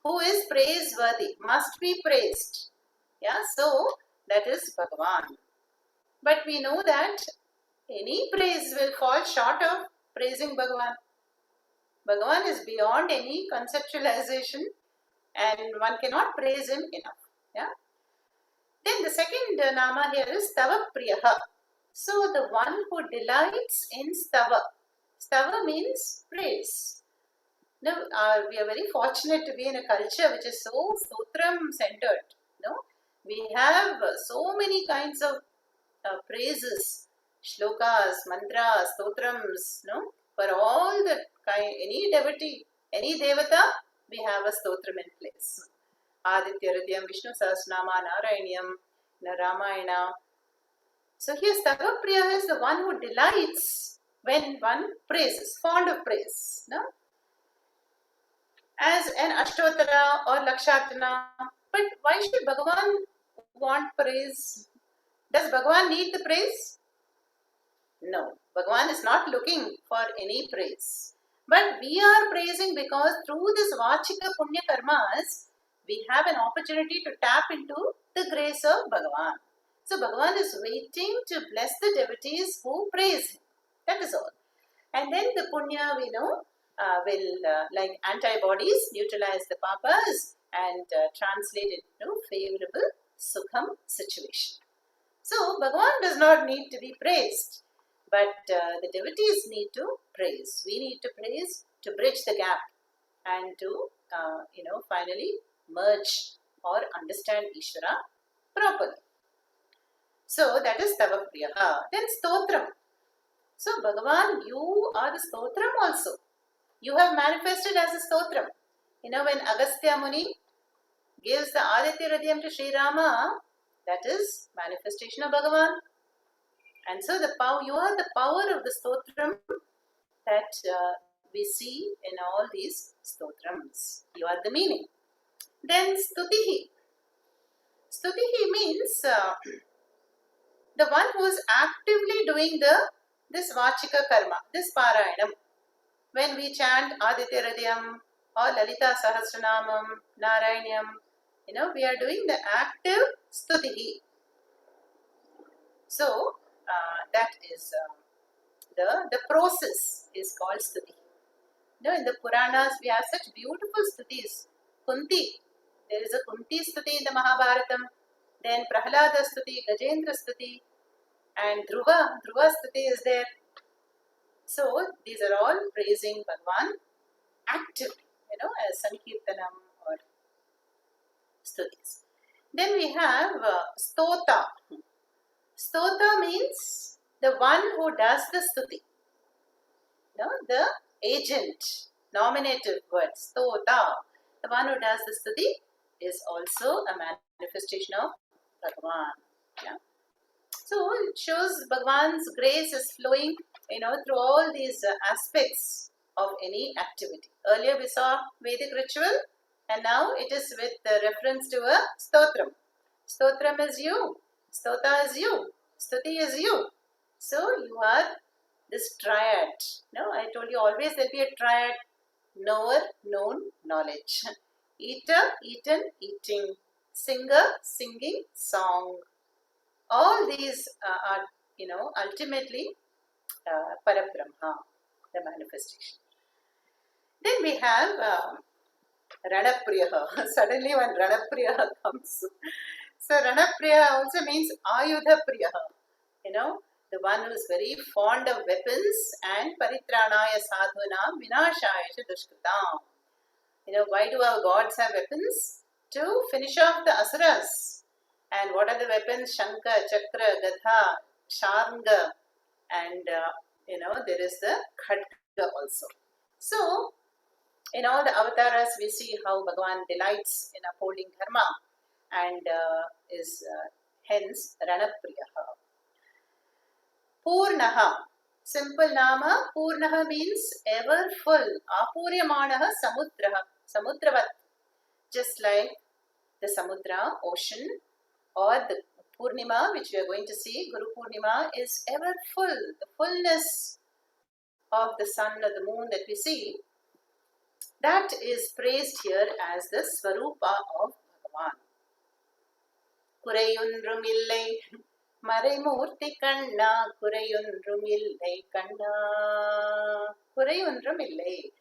Who is praiseworthy, must be praised. Yeah, so that is Bhagavan. But we know that any praise will fall short of praising Bhagavan. Bhagavan is beyond any conceptualization and one cannot praise him enough. Yeah. Then the second nama here is Stava Priyaha. So the one who delights in Stava. Stava means praise. Now, we are very fortunate to be in a culture which is so stotram centered. No? We have so many kinds of praises, shlokas, mantras, stotrams. No? For all the any devotee, any devata, we have a stotram in place. Aditya Hridayam, Vishnu Sahasranama, Narayanyam, Ramayana. So here Stavapriya is the one who delights when one praises, fond of praise. No? As an Ashtotara or Lakshatana. But why should Bhagavan want praise? Does Bhagavan need the praise? No. Bhagavan is not looking for any praise. But we are praising because through this Vachika Punya Karmas, we have an opportunity to tap into the grace of Bhagavan. So Bhagavan is waiting to bless the devotees who praise him. That is all. And then the Punya, we know, will, like antibodies, neutralize the papas and translate it into favorable Sukham situation. So Bhagavan does not need to be praised, but the devotees need to praise. We need to praise to bridge the gap and to, finally merge or understand Ishvara properly. So that is Stavapriyaha. Then Stotram. So Bhagavan, you are the Stotram also. You have manifested as a Stotram. When Agastya Muni gives the Aditya Hridayam to Sri Rama, that is manifestation of Bhagavan. And so you are the power of the Stotram that we see in all these Stotrams. You are the meaning. Then Stutihi. Stutihi means the one who is actively doing this Vachika Karma, this Parayanam. When we chant Aditya Hridayam or Lalita Sahasranamam, Narayanyam, we are doing the active Stutihi. So, that is the process is called Stuti. In the Puranas, we have such beautiful Stutis. Kunti, there is a Kunti Stuti in the Mahabharatam. Then Prahlada Stuti, Gajendra Stuti, and Dhruva Stuti is there. So, these are all praising Bhagavan actively, as Sankirtanam or Stutis. Then we have Stota. Stota means the one who does the Stuti. The agent, nominative word, Stota. The one who does the Stuti is also a manifestation of Bhagavan. Yeah? So it shows Bhagavan's grace is flowing, through all these aspects of any activity. Earlier we saw Vedic ritual, and now it is with reference to a Stotram. Stotram is you. Stota is you. Stuti is you. So you are this triad. I told you always there will be a triad: knower, known, knowledge. eater, eaten, eating, singer, singing, song. All these are, ultimately Parabrahma, the manifestation. Then we have Ranapriya. Suddenly one Ranapriya comes. So Ranapriya also means Ayudha Priya. The one who is very fond of weapons, and Paritranaya Sadhunam Vinashaya Dushkritam. Why do our gods have weapons? To finish off the asuras. And what are the weapons? Shankha, Chakra, Gadha, Sharanga, and there is the Khadga also. So, in all the avatars, we see how Bhagavan delights in upholding dharma and is hence Ranapriya. Purnaha. Simple nama. Purnaha means ever full. Apuryamanaha samudraha. Samudravat. Just like the samudra, ocean, or the Purnima, which we are going to see, Guru Purnima is ever full. The fullness of the sun or the moon that we see, that is praised here as the Swarupa of Bhagavan. Kurayundrumillai Maraimurti Kanna Kurayundrumillai Kanna Kurayundrumillai.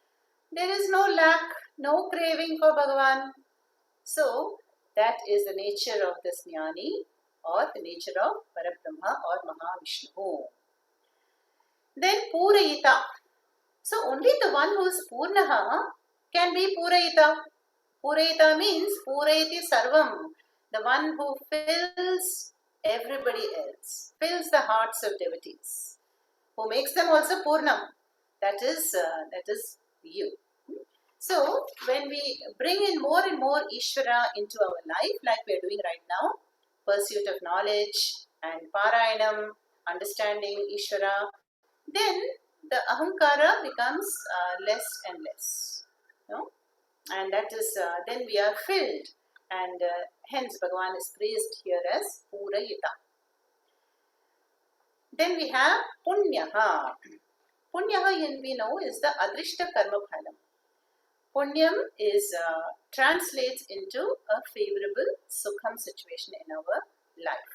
There is no lack, no craving for Bhagavan. So, that is the nature of this Jnani, or the nature of Parabrahma or Mahavishnu. Then Purayita. So, only the one who is Purnaha can be Purayita. Purayita means Purayati Sarvam, the one who fills everybody else, fills the hearts of devotees, who makes them also Purnam. That is you. So, when we bring in more and more Ishvara into our life, like we are doing right now, pursuit of knowledge and Parayanam, understanding Ishvara, then the Ahankara becomes less and less. And that is, then we are filled, and hence Bhagavan is praised here as Purayita. Then we have Punyaha. Punyaha, we know, is the Adrishta Karma Phalam. Punyam is translates into a favorable Sukham situation in our life.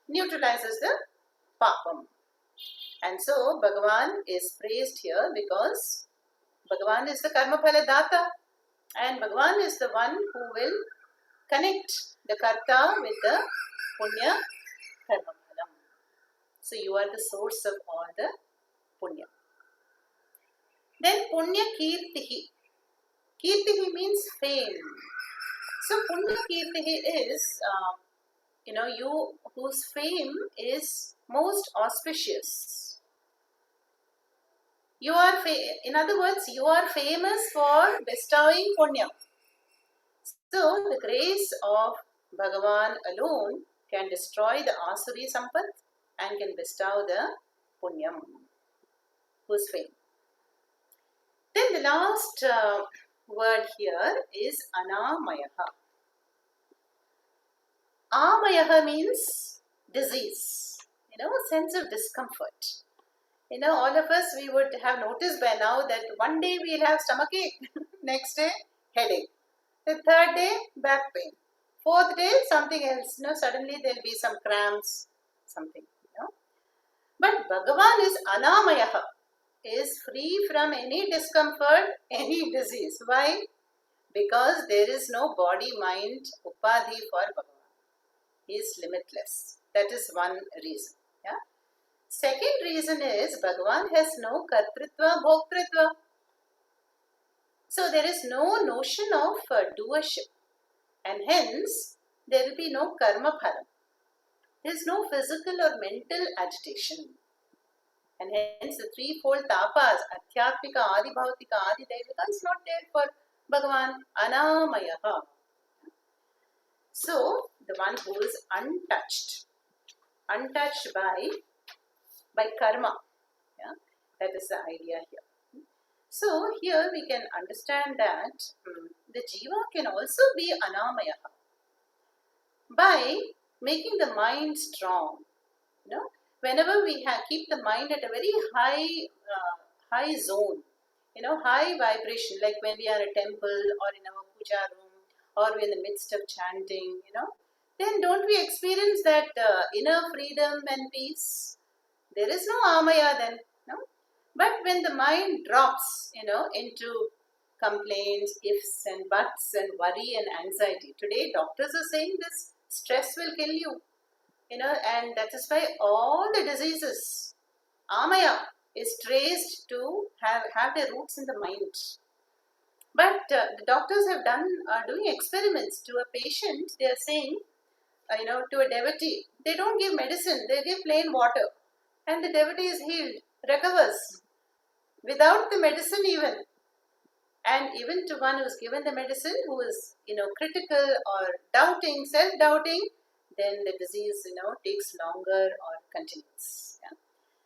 Neutralizes the Papam. And so Bhagavan is praised here because Bhagavan is the Karma Phala Data, and Bhagavan is the one who will connect the Karta with the Punya Karma Phalam. So you are the source of all the Punya. Then Punya Kirtihi. Kirtihi means fame. So Punya Kirtihi is, you whose fame is most auspicious. You are, in other words, you are famous for bestowing Punya. So the grace of Bhagavan alone can destroy the Asuri Sampat and can bestow the Punyam, whose fame. Then the last word here is Anamayaha. Amayaha means disease, sense of discomfort. All of us, we would have noticed by now that one day we will have stomachache, next day headache, the third day back pain, fourth day something else, suddenly there will be some cramps, something, But Bhagavan is Anamayaha, is free from any discomfort, any disease. Why? Because there is no body-mind upadhi for Bhagavan. He is limitless. That is one reason. Yeah. Second reason is Bhagavan has no kartritva, bhoktritva. So there is no notion of doership, and hence there will be no karma phala. There is no physical or mental agitation. And hence the threefold tapas, Adhyatmika, Adi Bhautika, Adi Daivika, is not there for Bhagavan. Anamayaha. So, the one who is untouched by karma. Yeah? That is the idea here. So, here we can understand that the jiva can also be Anamayaha by making the mind strong. Whenever we keep the mind at a very high zone, high vibration, like when we are at a temple or in our puja room or we're in the midst of chanting, then don't we experience that inner freedom and peace? There is no amaya then, no? But when the mind drops, into complaints, ifs and buts and worry and anxiety. Today, doctors are saying this stress will kill you, and that is why all the diseases, amaya, is traced to have their roots in the mind. But the doctors have are doing experiments to a patient. They are saying, to a devotee, they don't give medicine, they give plain water, and the devotee is healed, recovers without the medicine even. And even to one who's given the medicine, who is, critical or doubting, self-doubting, then the disease, takes longer or continues. Yeah?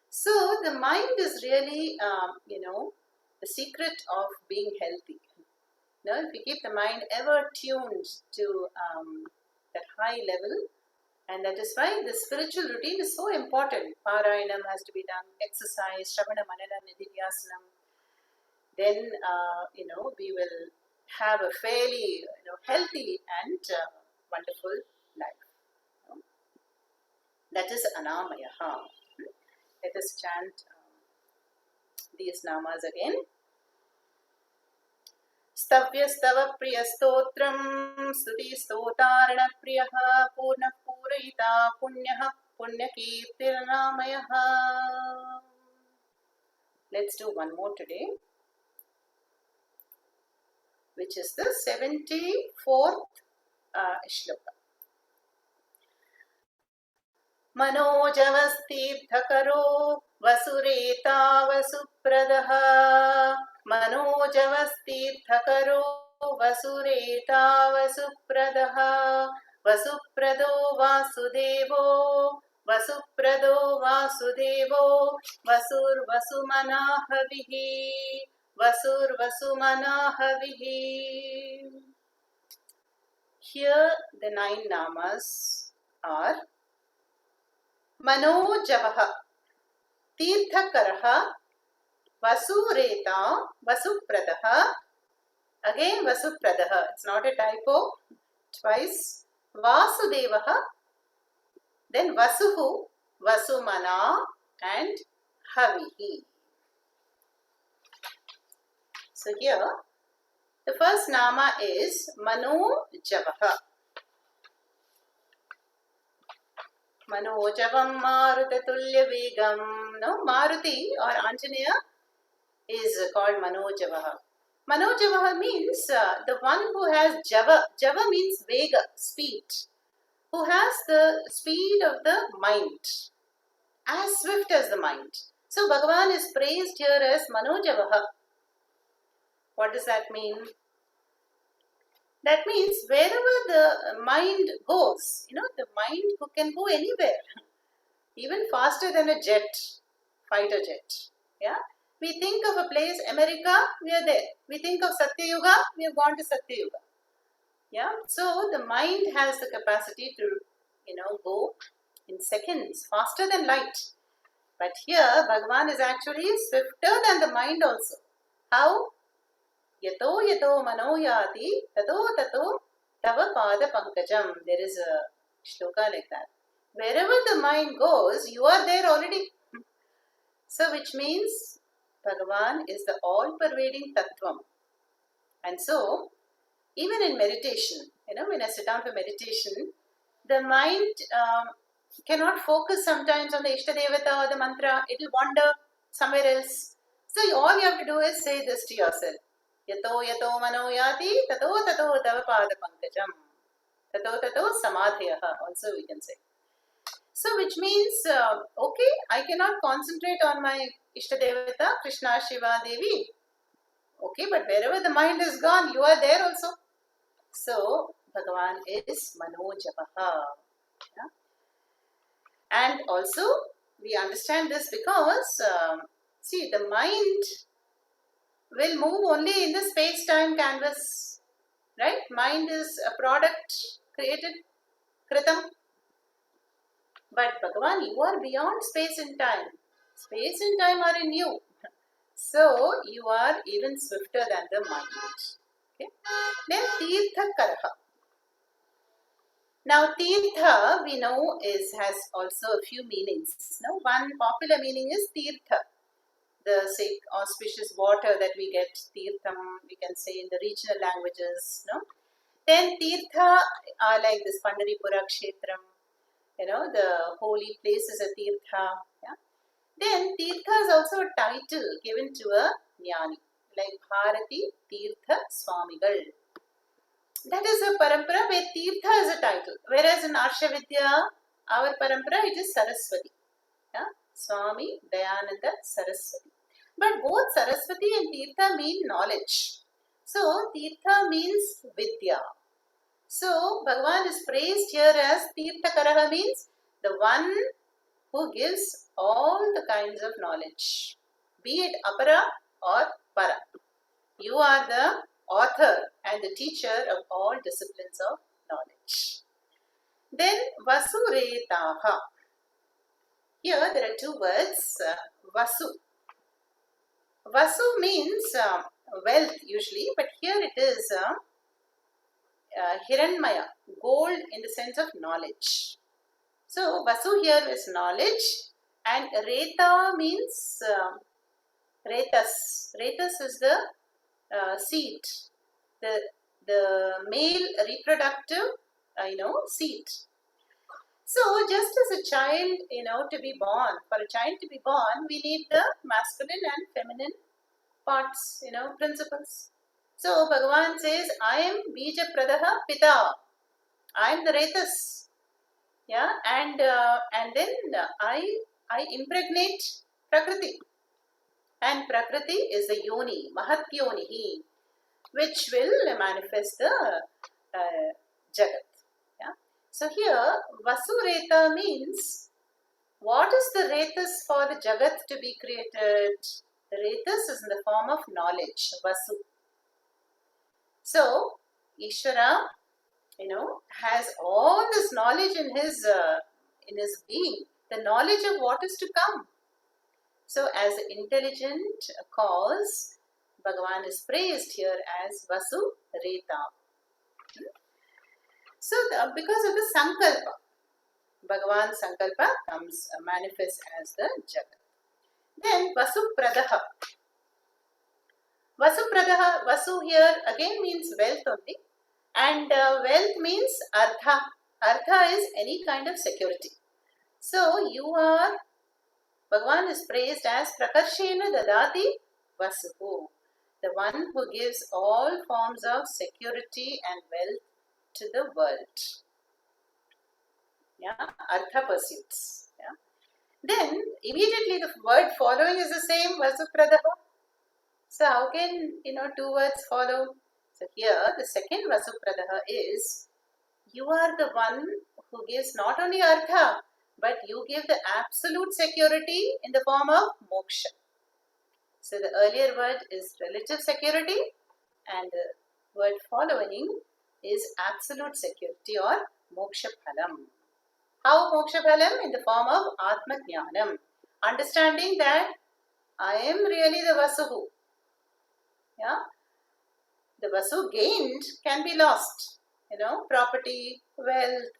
So the mind is really, the secret of being healthy. If we keep the mind ever tuned to that high level, and that is why the spiritual routine is so important. Parayanam has to be done, exercise, Shravana, Manana, Nididhyasanam. Then, we will have a fairly, healthy and wonderful life. That is Anamaya. Let us chant these namas again. स्तव्यस्तव प्रियस्तोत्रं स्तुतिस्तोतारणप्रियः पूर्णः पूरयिता पुण्यः पुण्यकीर्तिर्नामयः. Let's do one more today, which is the 74th shloka. मनोजवस्तीर्थकरो वसुरेता वसुप्रदः मनोजवस्तीर्थकरो वसुरेता वसुप्रदः वसुप्रदो वासुदेवो वसुप्रदो वासुदेवो वसुर्वसुमनाहविः वसुर्वसुमनाहविः. Here the 9 namas are Manojavaha, Tirthakaraha, Vasureta, Vasupradaha. Again Vasupradaha, it's not a typo, twice. Vasudevaha, then Vasuhu, Vasumana and Havihi. So here the first nama is Manojavaha. Manojavam Marutatulya Vegam. No, Maruti or Anjaneya is called Manojavaha. Manojavaha means the one who has Java. Java means Vega, speed. Who has the speed of the mind, as swift as the mind. So Bhagavan is praised here as Manojavaha. What does that mean? That means wherever the mind goes, the mind can go anywhere, even faster than a jet, fighter jet. Yeah, we think of a place, America, we are there. We think of Satyayuga, we have gone to Satyayuga. Yeah, so the mind has the capacity to, go in seconds, faster than light. But here, Bhagavan is actually swifter than the mind also. How? Yato yato manoyati tato tato tava pada pankajam. There is a shloka like that. Wherever the mind goes, you are there already. So which means Bhagavan is the all-pervading Tattvam. And so, even in meditation, when I sit down for meditation, the mind cannot focus sometimes on the Ishtadevata or the mantra. It will wander somewhere else. So all you have to do is say this to yourself. Yato yato manoyati tato tato tava pada pankajam. Tato tato samadhyaha also we can say. So which means, okay, I cannot concentrate on my Ishtadevata, Krishna, Shiva, Devi. Okay, but wherever the mind is gone, you are there also. So Bhagavan is Manojavaha. Yeah? And also we understand this because, see, the mind will move only in the space-time canvas, right? Mind is a product created, kritam. But Bhagavan, you are beyond space and time. Space and time are in you. So you are even swifter than the mind. Okay. Then Tirtha Karaha. Now Tirtha we know has also a few meanings. Now, one popular meaning is Tirtha, the auspicious water that we get, Tirtham, we can say in the regional languages. No? Then Tirtha are like this Pandaripura Kshetram, the holy place is a Tirtha. Yeah? Then Tirtha is also a title given to a Jnani, like Bharati Tirtha Swamigal. That is a parampara where Tirtha is a title, whereas in Arshavidya, our parampara, it is Saraswati. Yeah? Swami Dayananda Saraswati. But both Saraswati and Tirtha mean knowledge. So Tirtha means Vidya. So Bhagavan is praised here as Tirthakaraha, means the one who gives all the kinds of knowledge, be it Apara or Para. You are the author and the teacher of all disciplines of knowledge. Then Vasuretaha. Here there are two words, Vasu. Vasu means wealth usually, but here it is Hiranmaya, gold in the sense of knowledge. So Vasu here is knowledge, and Reta means Retas. Retas is the seed, the male reproductive, seed. So just as a child, to be born, for a child to be born, we need the masculine and feminine parts, principles. So Bhagavan says, I am Bija Pradaha Pita. I am the Retas. Yeah, and then I impregnate Prakriti. And Prakriti is the Yoni, Mahat Yonihi, which will manifest the Jagat. Yeah. So here, Vasureta means, what is the Retas for the Jagat to be created? The Retas is in the form of knowledge, Vasu. So, Ishvara, has all this knowledge in his being, the knowledge of what is to come. So, as intelligent cause, Bhagavan is praised here as Vasu Reta. So, because of the Sankalpa, Bhagavan Sankalpa comes manifests as the Jagat. Then Vasu Pradaha. Vasu Pradaha, Vasu here again means wealth only. And wealth means Artha. Artha is any kind of security. So, Bhagavan is praised as Prakarshena Dadati Vasuhu, the one who gives all forms of security and wealth to the world. Yeah, Artha pursuits. Yeah. Then, immediately the word following is the same, Vasupradaha. So, how can, two words follow? So, here the second Vasupradaha is, you are the one who gives not only Artha, but you give the absolute security in the form of moksha. So, the earlier word is relative security and the word following is absolute security or moksha phalam. How moksha phalam? In the form of Atma Jnanam. Understanding that I am really the Vasuhu. Yeah? The Vasu gained can be lost. Property, wealth,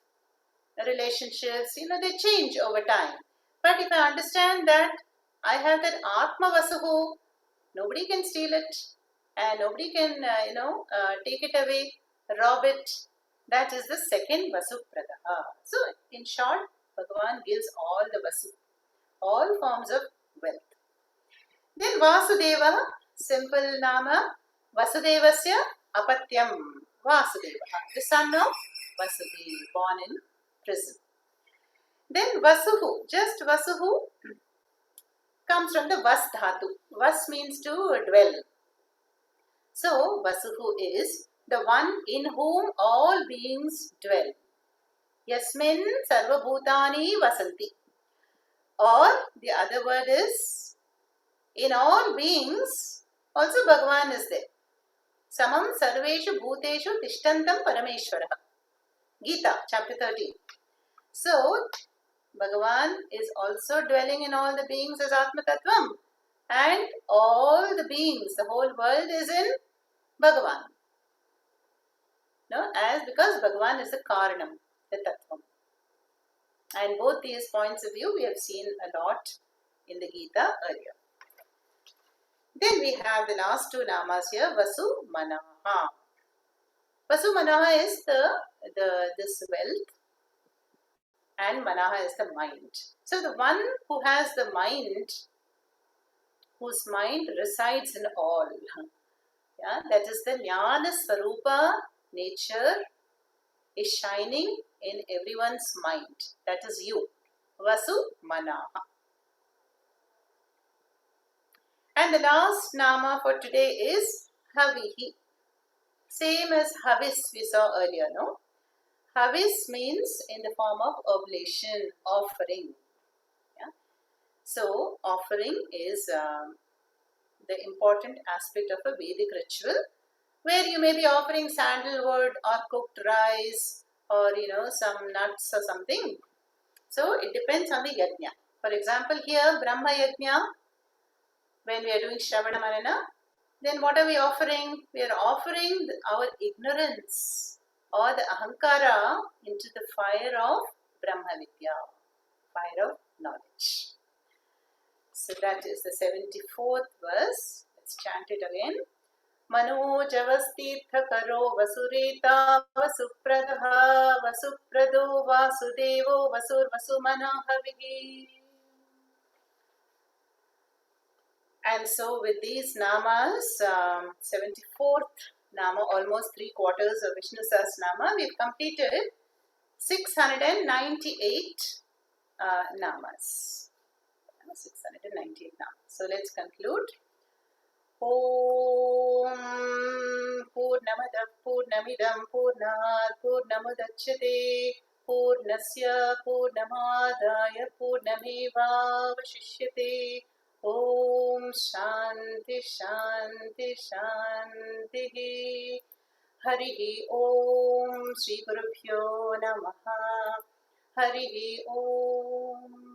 relationships, they change over time. But if I understand that I have that Atma Vasuhu, nobody can steal it and nobody can, take it away, rob it. That is the second Vasu Pradaha. So, in short, Bhagavan gives all the Vasu, all forms of wealth. Then Vasudeva, simple Nama, Vasudevasya Apatyam, Vasudeva, the son of Vasudeva, born in prison. Then Vasuhu, just Vasuhu comes from the Vas Dhatu. Vas means to dwell. So, Vasuhu is the one in whom all beings dwell. Yasmin Sarva Bhutani Vasanti. Or the other word is, in all beings, also Bhagavan is there. Samam Sarveshu Bhuteshu Tishtantam Parameshwara. Gita, chapter 13. So, Bhagavan is also dwelling in all the beings as Atma Tattvam. and all the beings, the whole world is in Bhagavan. No, as because Bhagavan is the Karanam, the Tattvam. And both these points of view we have seen a lot in the Gita earlier. Then we have the last two namas here, Vasu Manaha. Vasu Manaha is this wealth, and Manaha is the mind. So the one who has the mind, whose mind resides in all, yeah, that is the Jnana Swarupa nature is shining in everyone's mind. That is you, Vasu Manaha. And the last nama for today is Havihi. Same as Havis we saw earlier, no? Havis means in the form of oblation, offering. Yeah? So, offering is the important aspect of a Vedic ritual, where you may be offering sandalwood or cooked rice or some nuts or something. So, it depends on the yajna. For example, here Brahma yajna, when we are doing Shravana Manana, then what are we offering? We are offering our ignorance or the ahankara into the fire of Brahma Vidya, fire of knowledge. So that is the 74th verse. Let's chant it again. Manojavastirtha karo vasureta vasupradaha vasuprado vasudevo vasur vasumanahavihi. And so with these namas, 74th nama, almost 3/4 of Vishnu Sahasranama, we've completed 698 namas. 698 namas. So let's conclude. Om Purnamada Purnamidam Purnat Purnamudachyate Purnasya Purnamadaya Purnameva Vashishyate. Om Shanti Shanti Shanti. Harihi Om Shri Gurubhyo Namaha. Harihi Om.